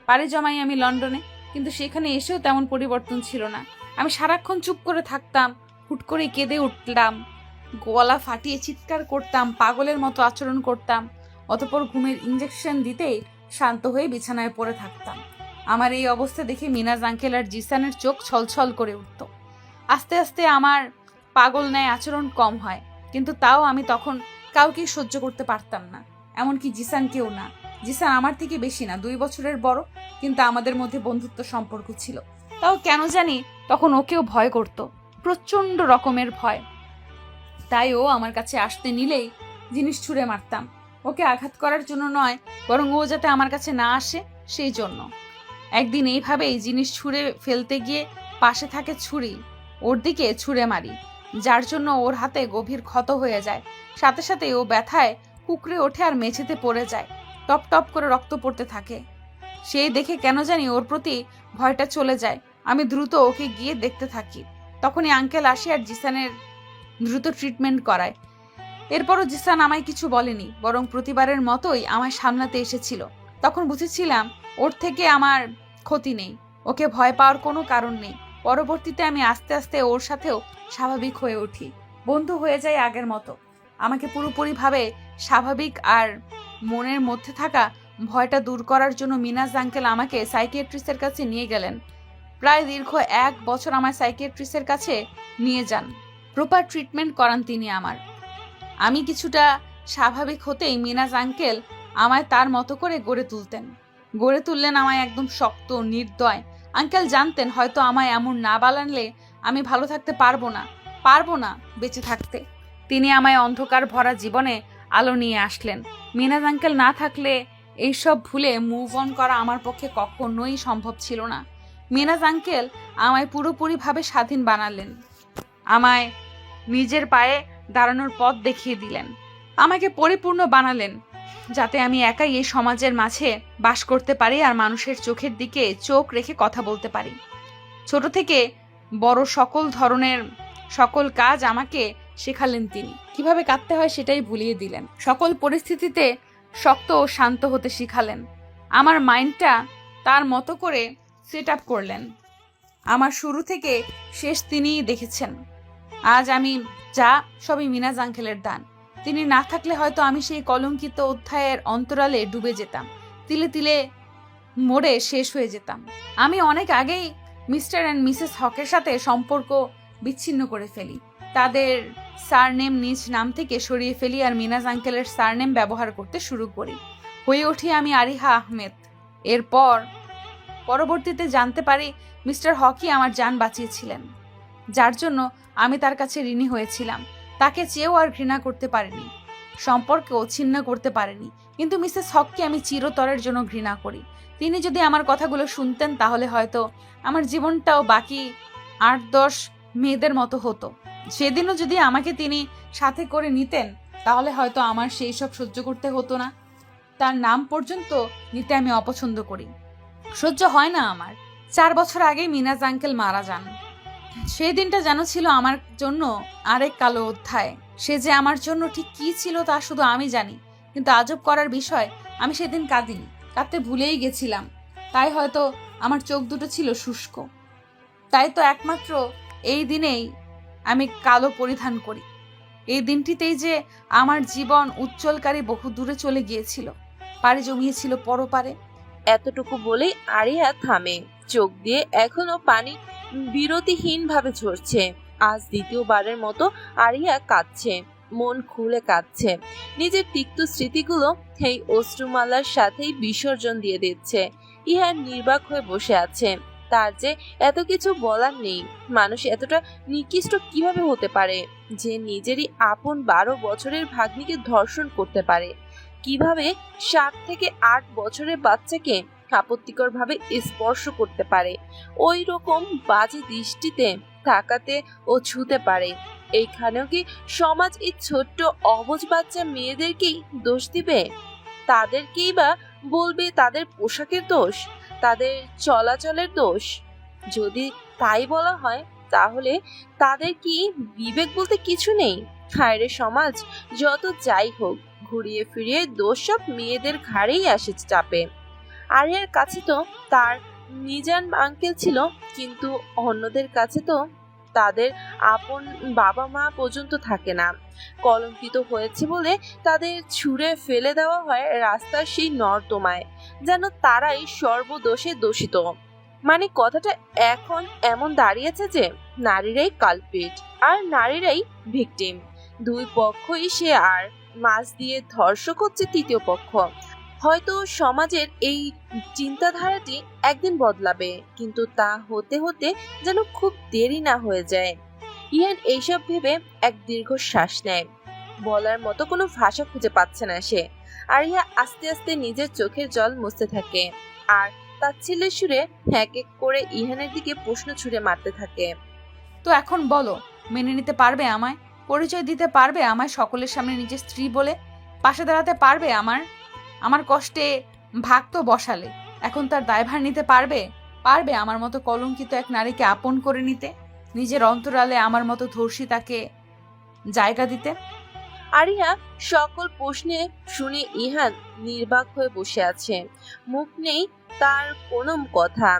পাড়ি জমাই আমি লন্ডনে, কিন্তু সেখানে এসেও তেমন পরিবর্তন ছিল না। আমি সারাক্ষণ চুপ করে থাকতাম, হুট করে কেঁদে উঠলাম, গলা ফাটিয়ে চিৎকার করতাম, পাগলের মতো আচরণ করতাম। অতঃপর ঘুমের ইঞ্জেকশন দিতেই শান্ত হয়ে বিছানায় পড়ে থাকতাম। আমার এই অবস্থা দেখে মিনাজ আঙ্কেল আর জিসানের চোখ ছলছল করে উঠত। আস্তে আস্তে আমার পাগল ন্যায় আচরণ কম হয়, কিন্তু তাও আমি তখন কাউকেই সহ্য করতে পারতাম না, এমনকি জিসানকেও না। জিসান আমার থেকে বেশি না, 2 বছরের বড়, কিন্তু আমাদের মধ্যে বন্ধুত্ব সম্পর্ক ছিল। তাও কেন জানি তখন ওকেও ভয় করত, প্রচন্ড রকমের ভয়। তাই ও আমার কাছে আসতে নিলেই জিনিস ছুঁড়ে মারতাম। ওকে আঘাত করার জন্য নয়, বরং ও যাতে আমার কাছে না আসে সেই জন্য। একদিন এইভাবেই জিনিস ছুঁড়ে ফেলতে গিয়ে পাশে থাকে ছুরি, ওর দিকে ছুঁড়ে মারি, যার জন্য ওর হাতে গভীর ক্ষত হয়ে যায়। সাথে সাথে ও ব্যথায় কুকড়ে ওঠে আর মেঝেতে পড়ে যায়। টপ টপ করে রক্ত পড়তে থাকে। সেই দেখে কেন জানি ওর প্রতি ভয়টা চলে যায়। আমি দ্রুত ওকে গিয়ে দেখতে থাকি। তখনই আঙ্কেল আসে আর জিসানের দ্রুত ট্রিটমেন্ট করায়। এরপরও জিসান আমায় কিছু বলেনি, বরং প্রতিবারের মতোই আমায় সামলাতে এসেছিল। তখন বুঝেছিলাম ওর থেকে আমার ক্ষতি নেই, ওকে ভয় পাওয়ার কোনো কারণ নেই। পরবর্তীতে আমি আস্তে আস্তে ওর সাথেও স্বাভাবিক হয়ে উঠি, বন্ধু হয়ে যাই আগের মতো। আমাকে পুরোপুরিভাবে স্বাভাবিক আর মনের মধ্যে থাকা ভয়টা দূর করার জন্য মিনাজ আঙ্কেল আমাকে সাইকিয়াট্রিস্টের কাছে নিয়ে গেলেন। প্রায় দীর্ঘ 1 বছর আমায় সাইকিয়াট্রিস্টের কাছে নিয়ে যান, প্রপার ট্রিটমেন্ট করান তিনি আমার। আমি কিছুটা স্বাভাবিক হতেই মিনাজ আঙ্কেল আমায় তার মতো করে গড়ে তুললেন আমায় একদম শক্ত নির্দয়। আঙ্কেল জানতেন হয়তো আমায় এমন না বানালে আমি ভালো থাকতে পারবো না বেঁচে থাকতে। তিনি আমায় অন্ধকার ভরা জীবনে আলো নিয়ে আসলেন। মিনাজ আঙ্কেল না থাকলে এইসব ভুলে মুভ অন করা আমার পক্ষে কখনোই সম্ভব ছিল না। মিনাজ আঙ্কেল আমায় পুরোপুরিভাবে স্বাধীন বানালেন, আমায় নিজের পায়ে দাঁড়ানোর পথ দেখিয়ে দিলেন, আমাকে পরিপূর্ণ বানালেন, যাতে আমি একাই এই সমাজের মাঝে বাস করতে পারি আর মানুষের চোখের দিকে চোখ রেখে কথা বলতে পারি। ছোট থেকে বড় সকল কাজ আমাকে শেখালেন তিনি। কিভাবে কাঁদতে হয় সেটাই ভুলিয়ে দিলেন। সকল পরিস্থিতিতে শক্ত ও শান্ত হতে শিখালেন। আমার মাইন্ডটা তার মতো করে সেট আপ করলেন। আমার শুরু থেকে শেষ তিনিই দেখেছেন। আজ আমি যা, সবই মিনাজ আঙ্কেলের দান। তিনি না থাকলে হয়তো আমি সেই কলঙ্কিত অধ্যায়ের অন্তরালে ডুবে যেতাম, তিলে তিলে মরে শেষ হয়ে যেতাম। আমি অনেক আগেই মিস্টার অ্যান্ড মিসেস হকের সাথে সম্পর্ক বিচ্ছিন্ন করে ফেলি, তাদের সারনেম নিজ নাম থেকে সরিয়ে ফেলি আর মিনাজ আঙ্কেলের সারনেম ব্যবহার করতে শুরু করি। হয়ে উঠি আমি আরিহা আহমেদ। পরবর্তীতে জানতে পারি মিস্টার হকই আমার জান বাঁচিয়েছিলেন, যার জন্য আমি তার কাছে ঋণী হয়েছিলাম। তাকে চেয়েও আর ঘৃণা করতে পারিনি, সম্পর্কেও ছিন্ন করতে পারিনি। কিন্তু মিসেস হককে আমি চিরতরের জন্য ঘৃণা করি। তিনি যদি আমার কথাগুলো শুনতেন তাহলে হয়তো আমার জীবনটাও বাকি 8-10 মেয়েদের মতো হতো। সেদিনও যদি আমাকে তিনি সাথে করে নিতেন তাহলে হয়তো আমার সেই সব সহ্য করতে হতো না। তার নাম পর্যন্ত নিতে আমি অপছন্দ করি, সহ্য হয় না আমার। 4 বছর আগে মিনাজ আঙ্কেল মারা যান। সেই দিনটা যেন ছিল আমার জন্য আরেক কালো অধ্যায়। সে যে আমার জন্য ঠিক কি ছিল তা শুধু আমি জানি। কিন্তু আজব করার বিষয়, আমি সেদিন কাঁদিনি, কাঁদতে ভুলেই গেছিলাম। তাই হয়তো আমার চোখ দুটো ছিল শুষ্ক। তাই তো একমাত্র এই দিনেই আমি কালো পরিধান করি। এই দিনটিতেই যে আমার জীবন উজ্জ্বলকারী বহু দূরে চলে গিয়েছিল, পাড়ি জমিয়েছিল পরপারে। এতটুকু বলেই আরিয়া থামে, চোখ দিয়ে এখনো পানি বিরতিহীন ভাবে ঝরছে। আজ দ্বিতীয়বারের মতো আরিয়া কাঁদছে, মন খুলে কাঁদছে। নিজের তিক্ত স্মৃতিগুলো এই অশ্রুমালার সাথেই বিসর্জন দিয়ে দিচ্ছে। ইহা নির্বাক হয়ে বসে আছে। তার যে এত কিছু বলার নেই। মানুষ এতটা নিকৃষ্ট কিভাবে হতে পারে যে নিজেরই আপন 12 বছরের ভাগ্নিকে ধর্ষণ করতে পারে? কিভাবে 7 থেকে 8 বছরের বাচ্চাকে আপত্তিকর ভাবে স্পর্শ করতে পারে, ওই রকম বাজে দৃষ্টিতে তাকাতে ও ছুঁতে পারে? এইখানেও কি সমাজ এই ছোট্ট অবুঝ বাচ্চা মেয়েদেরকেই দোষ দিবে? তাদেরকেই বা বলবে তাদের পোশাকের দোষ, তাদের চলাচলের দোষ? যদি তাই বলা হয় তাহলে তাদের কি বিবেক বলতে কিছু নেই? হায়রে সমাজ, যত যাই হোক ঘুরিয়ে ফিরিয়ে দোষ সব মেয়েদের ঘাড়েই আসে চাপে। আরিয়ার কাছে তো তার নিজান আঙ্কেল ছিল, কিন্তু অন্যদের কাছে তো তাদের আপন বাবা মা পর্যন্ত থাকে না। কলঙ্কিত হয়েছে বলে তাদের ছুঁড়ে ফেলে দেওয়া হয় রাস্তার সেই নর্দমায়, যেন তারাই সর্বদোষে দোষিত। মানে কথাটা এখন এমন দাঁড়িয়েছে যে নারীরাই কালপিট আর নারীরাই ভিকটিম। দুই পক্ষই সে, আর মাছ দিয়ে ধর্ষক হচ্ছে তৃতীয় পক্ষ। হয়তো সমাজের এই চিন্তাধারাটি একদিন বদলাবে, কিন্তু তা হতে হতে যেন খুব দেরি না হয়ে যায়। ইহান এইসব ভেবে এক দীর্ঘ শ্বাস নেয়। বলার মতো কোনো ভাষা খুঁজে পাচ্ছে না সে। আর ইহা আস্তে আস্তে নিজের চোখের জল মুছতে থাকে আর তাচ্ছিল্যের সুরে এক এক করে ইহানের দিকে প্রশ্ন ছুঁড়ে মারতে থাকে। তো এখন বলো, মেনে নিতে পারবে আমায়? পরিচয় দিতে পারবে আমায় সকলের সামনে নিজের স্ত্রী বলে? পাশে দাঁড়াতে পারবে আমার কষ্টে ভাগ তো বসালে, এখন তার দায়ভার নিতে পারবে আমার মতো কলঙ্কিত এক নারীকে আপন করে নিতে, নিজের অন্তরালে আমার মতো ধর্ষিতাকে জায়গা দিতে? আরিহা সকল প্রশ্নে শুনে ইহান নির্বাক হয়ে বসে আছে। মুখ নেই তার কোনো কথা,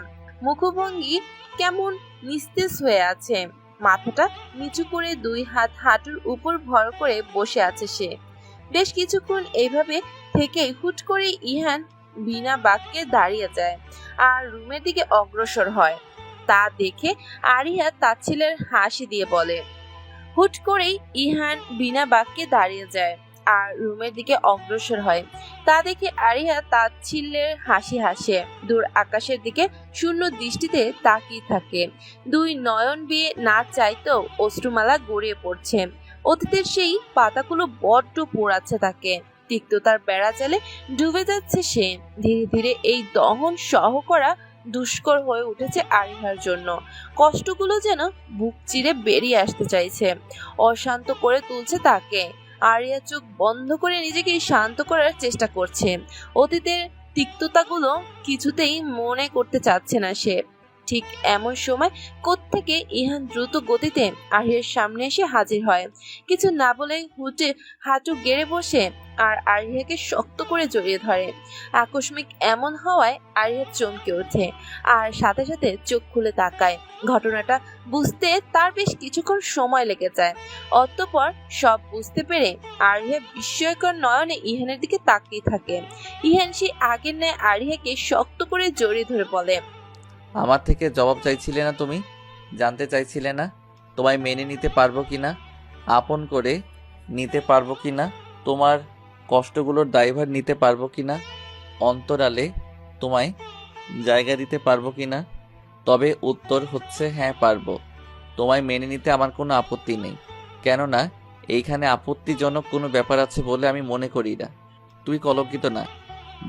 মুখভঙ্গি কেমন নিস্তেজ হয়ে আছে। মাথাটা নিচু করে দুই হাত হাঁটুর উপর ভর করে বসে আছে সে। বেশ কিছুক্ষণ এইভাবে থেকে হুট করে ইহান বিনা বাক্যে দাঁড়িয়ে যায় আর রুমের দিকে অগ্রসর হয়। তা দেখে আরিহা তাচ্ছিলের হাসি দিয়ে বলে। হুট করেই ইহান বিনা বাক্যে দাঁড়িয়ে যায় আর রুমের দিকে অগ্রসর হয়। তা দেখে আরিহা তাচ্ছিল্যের হাসি হাসে, দূর আকাশের দিকে শূন্য দৃষ্টিতে তাকিয়ে থাকে। দুই নয়ন বেয়ে না চাইতেও অশ্রুমালা গড়িয়ে পড়ছে। অতীতের সেই পাতাগুলো বড্ড পোড়াচ্ছে তাকে। তিক্ততার বেড়া জালে ডুবে যাচ্ছে সে। ধীরে ধীরে এই দহন সহ করা দুষ্কর হয়ে উঠেছে আরিহার জন্য। কষ্টগুলো যেন বুক চিরে বেরিয়ে আসতে চাইছে, অশান্ত করে তুলছে তাকে। আরিয়া চোখ বন্ধ করে নিজেকে শান্ত করার চেষ্টা করছে। অতীতের তিক্ততাগুলো কিছুতেই মনে করতে চাচ্ছে না সে। ঠিক এমন সময় কোত্থেকে ইহান দ্রুত গতিতে আরিয়ার সামনে এসে হাজির হয়। কিছু না বলে হাঁটু গেড়ে বসে আর আরিয়াকে শক্ত করে জড়িয়ে ধরে। আকস্মিক এমন হওয়ায় আরিয়া চমকে ওঠে আর সাথে সাথে চোখ খুলে তাকায়। ঘটনাটা বুঝতে তার বেশ কিছুক্ষণ সময় লেগে যায়। অতঃপর সব বুঝতে পেরে আরিয়া বিস্ময়কর নয়নে ইহানের দিকে তাকিয়ে থাকে। ইহান সেই আগের ন্যায় আরিয়াকে শক্ত করে জড়িয়ে ধরে বলে, আমার থেকে জবাব চাইছিলে না তুমি? জানতে চাইছিলে না তোমায় মেনে নিতে পারবো কিনা, আপন করে নিতে পারবো কিনা, তোমার কষ্টগুলোর দায়ভার নিতে পারবো কিনা, অন্তরালে তোমায় জায়গা দিতে পারবো কিনা? তবে উত্তর হচ্ছে হ্যাঁ, পারবো। তোমায় মেনে নিতে আমার কোনো আপত্তি নেই, কেননা এইখানে আপত্তিজনক কোনো ব্যাপার আছে বলে আমি মনে করি না। তুই কলঙ্কিত না,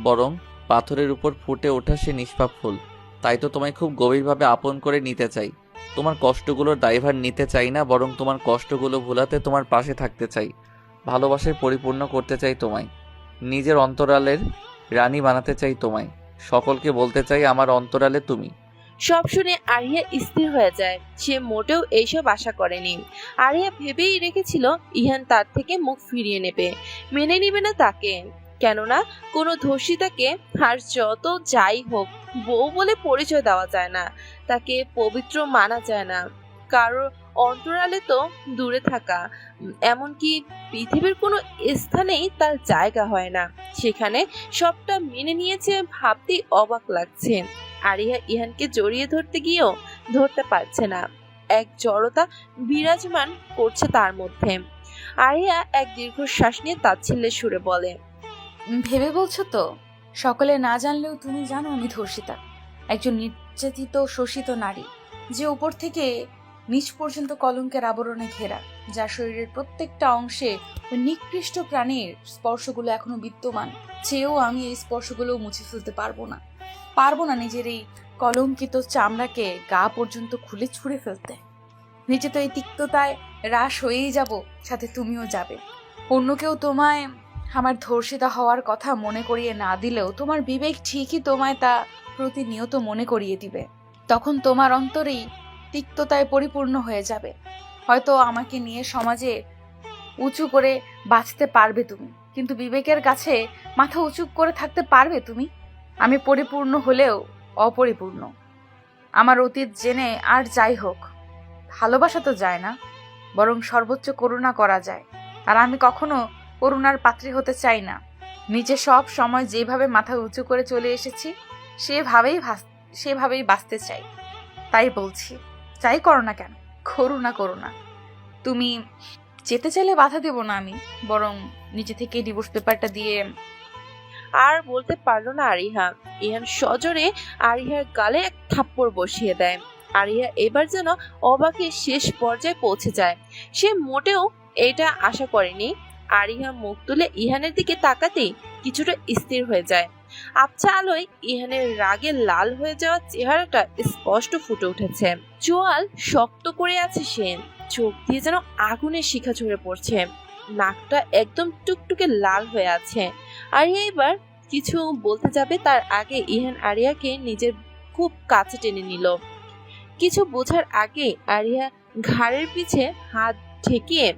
বরং পাথরের উপর ফুটে ওঠা সে নিষ্পাপ ফুল। তাই তো তোমায় খুব গভীরভাবে আপন করে নিতে চাই। তোমার কষ্টগুলোর দায়ভার নিতে চাই না, বরং তোমার কষ্টগুলো ভুলাতে তোমার পাশে থাকতে চাই। ভালোবাসায় পরিপূর্ণ করতে চাই তোমায়, নিজের অন্তরালের রানী বানাতে চাই তোমায়। সকলকে বলতে চাই আমার অন্তরালে তুমি। সব শুনে আরিয়া স্থির হয়ে যায়। সে মোটেও এইসব আশা করেনি। আরিয়া ভেবেই রেখেছিল ইহান তার থেকে মুখ ফিরিয়ে নেবে, মেনে নিবে না তাকে। কেননা কোনো ধর্ষিতাকে আর যত যাই হোক বউ বলে পরিচয় দেওয়া যায় না, তাকে পবিত্র মানা যায় না। কারোর অন্তরালে তো দূরে থাকা, এমনকি পৃথিবীর কোনো স্থানেই তার জায়গা হয় না। সেখানে সবটা মেনে নিয়েছে ভাবতেই অবাক লাগছে। আরিয়া ইহানকে জড়িয়ে ধরতে গিয়েও ধরতে পারছে না। এক জড়তা বিরাজমান করছে তার মধ্যে। আরিয়া এক দীর্ঘশ্বাস নিয়ে তাচ্ছিল্যের সুরে বলে, ভেবে বলছো তো? সকলে না জানলেও তুমি জানো আমি ধর্ষিতা, একজন নির্যাতিত শোষিত নারী, যে উপর থেকে নিচ পর্যন্ত কলঙ্কের আবরণে ঘেরা, যার শরীরের প্রত্যেকটা অংশে ওই নিকৃষ্ট প্রাণীর স্পর্শগুলো এখনো বিদ্যমান। চেয়েও আমি এই স্পর্শগুলো মুছে ফেলতে পারবো না নিজের এই কলঙ্কিত চামড়াকে গা পর্যন্ত খুলে ছুঁড়ে ফেলতে। নিজে তো এই তিক্ততায় হ্রাস হয়েই যাব, সাথে তুমিও যাবে। অন্য কেউ তোমায় আমার ধর্ষিতা হওয়ার কথা মনে করিয়ে না দিলেও তোমার বিবেক ঠিকই তোমায় তা প্রতিনিয়ত মনে করিয়ে দিবে। তখন তোমার অন্তরেই তিক্ততায় পরিপূর্ণ হয়ে যাবে। হয়তো আমাকে নিয়ে সমাজে উঁচু করে বাঁচতে পারবে তুমি, কিন্তু বিবেকের কাছে মাথা উঁচু করে থাকতে পারবে তুমি? আমি পরিপূর্ণ হলেও অপরিপূর্ণ। আমার অতীত জেনে আর যাই হোক, ভালোবাসা তো যায় না, বরং সর্বোচ্চ করুণা করা যায়। আর আমি কখনো করুণার পাত্রী হতে চাই না। নিজে সব সময় যেভাবে মাথা উঁচু করে চলে এসেছি সেভাবেই বাঁচতে চাই। তাই বলছি, চাই করো না কেন, করো না। তুমি যেতে চাইলে বাধা দেব না আমি, বরং নিজে থেকে ডিভোর্স পেপারটা দিয়ে। আর বলতে পারলো না আরিহা। ইহান সজোরে আরিহার গালে এক থাপ্পড় বসিয়ে দেয়। আরিহা এবার যেন অবাকের শেষ পর্যায়ে পৌঁছে যায়। সে মোটেও এটা আশা করেনি। আরিহা মুখ তুলে ইহানের দিকে তাকাতেই কিছুটা স্থির হয়ে যায়। আবছা আলোয় ইহানের রাগে লাল হয়ে যাওয়া চেহারাটা স্পষ্ট ফুটে উঠেছে। চোয়াল শক্ত করে আছে সে, চোখ দিয়ে যেন আগুনের শিখা ঝরে পড়ছে। নাকটা একদম টুকটুকে লাল হয়ে আছে। আরিয়া এবার কিছু বলতে যাবে তার আগে ইহান আরিয়াকে নিজের খুব কাছে টেনে নিল। কিছু বোঝার আগে আরিয়া ঘাড়ের পিছে হাত ঠেকিয়ে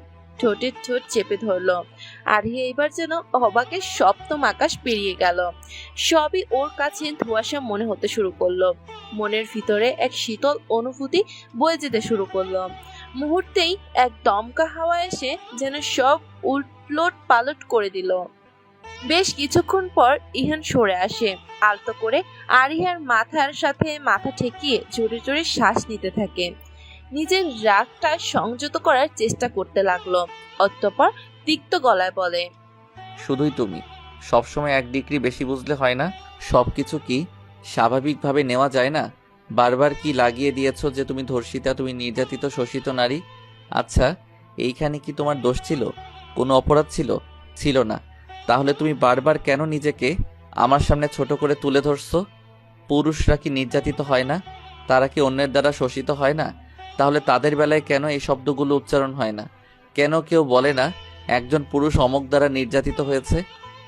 ঠোঁটের ঠোঁট চেপে ধরলো। আরিয়া এবার যেন অবাকের সপ্তম আকাশ পেরিয়ে গেল। সবই ওর কাছে ধোঁয়াশা মনে হতে শুরু করলো। মনের ভিতরে এক শীতল অনুভূতি বয়ে যেতে শুরু করলো। মুহূর্তেই এক দমকা হাওয়া এসে যেন সব উলট পালট করে দিল। বেশ কিছুক্ষণ পর ইহান সরে আসে, আলতো করে আরিয়ার মাথার সাথে মাথা ঠেকিয়ে জোরে জোরে শ্বাস নিতে থাকে। নিজের রাগটা সংযত করার চেষ্টা করতে লাগলো। অতঃপর তিক্ত গলায় বলে, শুধুই তুমি সবসময় এক ডিগ্রি বেশি বুঝলে হয় না? সবকিছু কি স্বাভাবিকভাবে নেওয়া যায় না? বারবার কি লাগিয়ে দিয়েছো যে তুমি ধর্ষিতা, তুমি নির্যাতিত, শোষিত নারী? আচ্ছা, এইখানে কি তোমার দোষ ছিল? কোনো অপরাধ ছিল? ছিল না। তাহলে তুমি বারবার কেন নিজেকে আমার সামনে ছোট করে তুলে ধরছো? পুরুষরা কি নির্যাতিত হয় না? তারা কি অন্যের দ্বারা শোষিত হয় না? তাহলে তাদের বেলায় কেন এই শব্দগুলো উচ্চারণ হয় না? কেন কেউ বলে না একজন পুরুষ অমুক দ্বারা নির্যাতিত হয়েছে?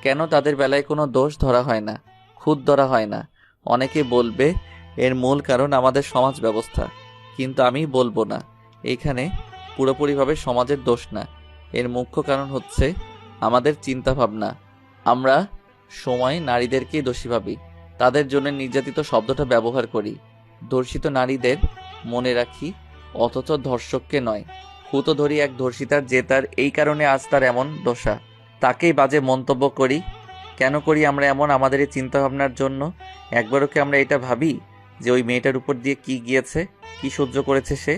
কেন তাদের বেলায় কোনো দোষ ধরা হয় না, খুঁত ধরা হয় না? অনেকে বলবে এর মূল কারণ আমাদের সমাজ ব্যবস্থা, কিন্তু আমি বলবো না এইখানে পুরোপুরিভাবে সমাজের দোষ না। এর মুখ্য কারণ হচ্ছে আমাদের চিন্তাভাবনা। আমরা সময় নারীদেরকেই দোষী ভাবি, তাদের জন্য নির্যাতিত শব্দটা ব্যবহার করি। ধর্ষিত নারীদের মনে রাখি, অথচ ধর্ষককে নয়। হুতো ধরি এক ধর্ষিতার, যে তার এই কারণে আজ তার এমন দশা, তাকেই বাজে মন্তব্য করি। কেন করি আমরা এমন? আমাদের এই চিন্তাভাবনার জন্য। একবারও কি আমরা এটা ভাবি যে ওই মেয়েটার উপর দিয়ে কি গিয়েছে, কি সহ্য করেছে সে?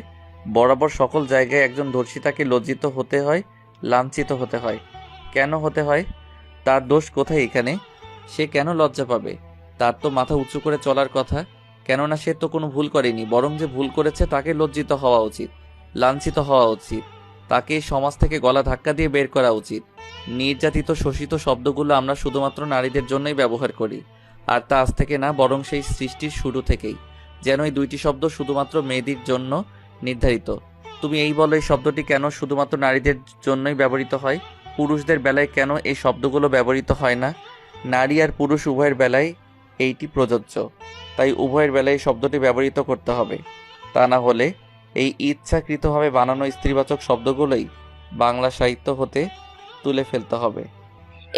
বরাবর সকল জায়গায় একজন ধর্ষিতাকে লজ্জিত হতে হয়, লাঞ্ছিত হতে হয়। কেন হতে হয়? তার দোষ কোথায় এখানে? সে কেন লজ্জা পাবে? তার তো মাথা উঁচু করে চলার কথা, কেননা সে তো কোনো ভুল করেনি। বরং যে ভুল করেছে তাকে লজ্জিত হওয়া উচিত, লাঞ্ছিত হওয়া উচিত। তাকে সমাজ থেকে গলা ধাক্কা দিয়ে বের করা উচিত। নির্যাতিত, শোষিত শব্দগুলো আমরা শুধুমাত্র নারীদের জন্যই ব্যবহার করি, আর তা আজ থেকে না, বরং সেই সৃষ্টির শুরু থেকেই। যেন এই দুইটি শব্দ শুধুমাত্র মেয়েদের জন্য নির্ধারিত। তুমি এই বলো, এই শব্দটি কেন শুধুমাত্র নারীদের জন্যই ব্যবহৃত হয়? পুরুষদের বেলায় কেন এই শব্দগুলো ব্যবহৃত হয় না? নারী আর পুরুষ উভয়ের বেলায় এইটি প্রযোজ্য, তাই উভয়ের বেলায় এই শব্দটি ব্যবহৃত করতে হবে। তা না হলে এই ইচ্ছাকৃতভাবে বানানো স্ত্রীবাচক শব্দগুলোই বাংলা সাহিত্য হতে তুলে ফেলতে হবে।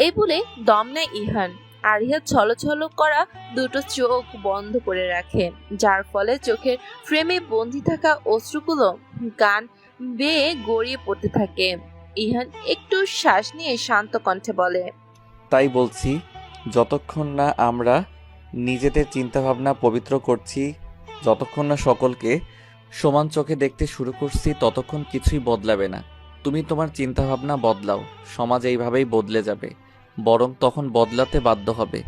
এই বলে দম নেয় ইহান। আরিয়া ছলছল করা দুটো চোখ বন্ধ করে রাখে, যার ফলে চোখের ফ্রেমে বন্দি থাকা অশ্রুগুলো গান বেয়ে গড়িয়ে পড়তে থাকে। ইহান একটু শ্বাস নিয়ে শান্ত কণ্ঠে বলে, তাই বলছি, যতক্ষণ না আমরা নিজেদের চিন্তাভাবনা পবিত্র করছি, যতক্ষণ না সকলকে সমান চোখে দেখতে শুরু করছি, ততক্ষণ কিছুই বদলাবে না। তুমি তোমার চিন্তাভাবনা বদলাও, সমাজ এইভাবেই বদলে যাবে, বরং তখন বদলাতে বাধ্য হবে।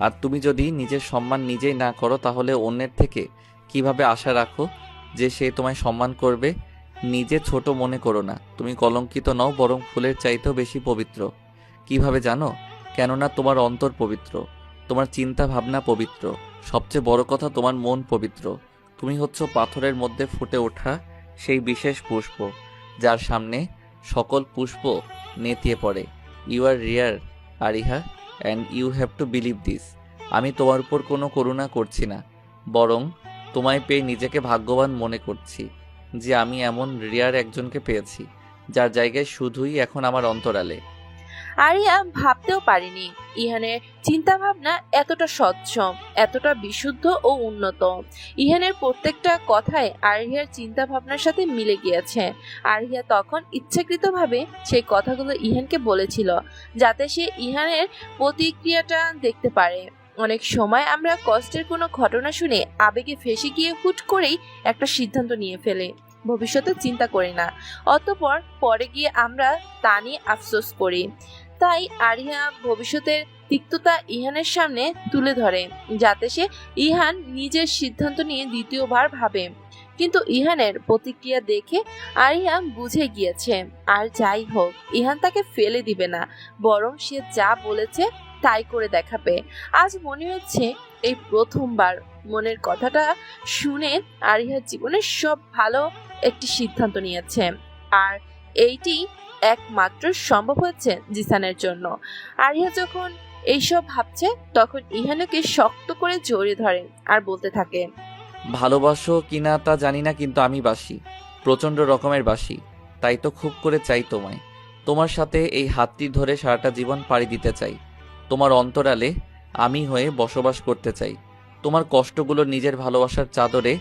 আর তুমি যদি নিজের সম্মান নিজেই না করো, তাহলে অন্যের থেকে কিভাবে আশা রাখো যে সে তোমায় সম্মান করবে? নিজে ছোট মনে করো না, তুমি কলঙ্কিত নও, বরং ফুলের চাইতেও বেশি পবিত্র। কিভাবে জানো? কেননা তোমার অন্তর পবিত্র, তোমার চিন্তা ভাবনা পবিত্র, সবচেয়ে বড় কথা তোমার মন পবিত্র। তুমি হচ্ছ পাথরের মধ্যে ফুটে ওঠা সেই বিশেষ পুষ্প, যার সামনে সকল পুষ্প নেতিয়ে পড়ে। You are rear Ariha, and you have to believe this. আমি তোমার উপর কোনো করুণা করছি না, বরং তোমায় পেয়ে নিজেকে ভাগ্যবান মনে করছি যে আমি এমন রিয়ার একজনকে পেয়েছি, যার জায়গায় শুধুই এখন আমার অন্তরালে। আরিয়া ভাবতেও পারেনি ইহানের চিন্তা ভাবনা এতটা স্বচ্ছ, এতটা বিশুদ্ধ ও উন্নত। ইহানের প্রত্যেকটা কথায় আরিয়ার চিন্তা ভাবনার সাথে মিলে গিয়েছে। আরিয়া তখন ইচ্ছাকৃতভাবে সেই কথাগুলো ইহানকে বলেছিল, যাতে সে ইহানের প্রতিক্রিয়াটা দেখতে পারে। অনেক সময় আমরা কষ্টের কোনো ঘটনা শুনে আবেগে ফেঁসে গিয়ে হুট করেই একটা সিদ্ধান্ত নিয়ে ফেলি, ভবিষ্যতে চিন্তা করি না, অতঃপর পরে গিয়ে আমরা তা নিয়ে আফসোস করি। তাই আরিয়া ভবিষ্যতের তিক্ততা ইহানের সামনে তুলে ধরে, যাতে সে ইহান নিজের সিদ্ধান্ত নিয়ে দ্বিতীয়বার ভাবে। কিন্তু ইহানের প্রতিক্রিয়া দেখে আরিয়া বুঝে গিয়েছে, আর যাই হোক, ইহান তাকে ফেলে দিবে না, বরং সে যা বলেছে তাই করে দেখাবে। আজ মনে হচ্ছে এই প্রথমবার মনের কথাটা শুনে আরিয়ার জীবনের সব ভালো একটি সিদ্ধান্ত নিয়েছে, আর এইটি একমাত্র সম্ভব হচ্ছে জিসানের জন্য। আরিয়া যখন এইসব ভাবছে, তখন ইহানকে শক্ত করে জড়িয়ে ধরে আর বলতে থাকে, ভালোবাসো কিনা তা জানি না, কিন্তু আমি বাসি, প্রচণ্ড রকমের বাসি। তাই তো খুব করে চাই তোমায়। তোমার সাথে এই হাতটি ধরে সারাটা জীবন পাড়ি দিতে চাই। তোমার অন্তরালে আমি হয়ে বসবাস করতে চাই। তোমার কষ্টগুলো নিজের ভালোবাসার চাদরে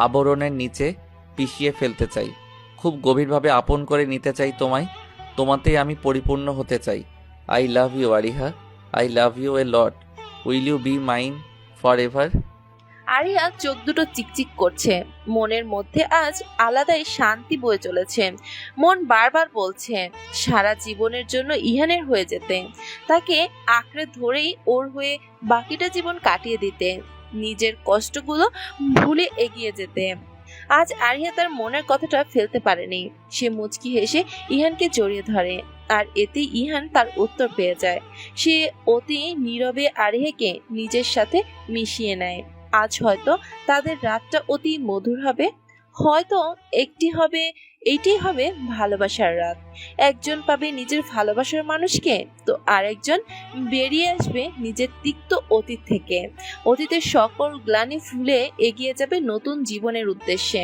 আবরণের নিচে পিষিয়ে ফেলতে চাই। খুব গভীরভাবে আপন করে নিতে চাই তোমায়। তোমাতেই আমি পরিপূর্ণ হতে চাই। I love you Ariha, I love you a lot. Will you be mine forever? Aria চোখ দুটো চিকচিক করছে। মনের মধ্যে আজ আলাদাই শান্তি বয়ে চলেছে। মন বারবার বলছে সারা জীবনের জন্য ইহানের হয়ে যেতে, তাকে আঁকড়ে ধরেই ওর হয়ে বাকিটা জীবন কাটিয়ে দিতে, নিজের কষ্টগুলো ভুলে এগিয়ে যেতে। আজ আরিয়া তার মনের কথাটা ফেলতে পারেনি। সে মুচকি হেসে ইহানকে জড়িয়ে ধরে, আর এতেই ইহান তার উত্তর পেয়ে যায়। সে অতি নীরবে আরিয়াকে নিজের সাথে মিশিয়ে নেয়। আজ হয়তো তাদের রাতটা অতি মধুর হবে, হয়তো এইটি হবে ভালোবাসার রাত। একজন পাবে নিজের ভালোবাসার মানুষকে, তো আরেকজন বেরিয়ে আসবে নিজের তিক্ত অতীত থেকে। অতীতের সকল গ্লানি ভুলে এগিয়ে যাবে নতুন জীবনের উদ্দেশ্যে।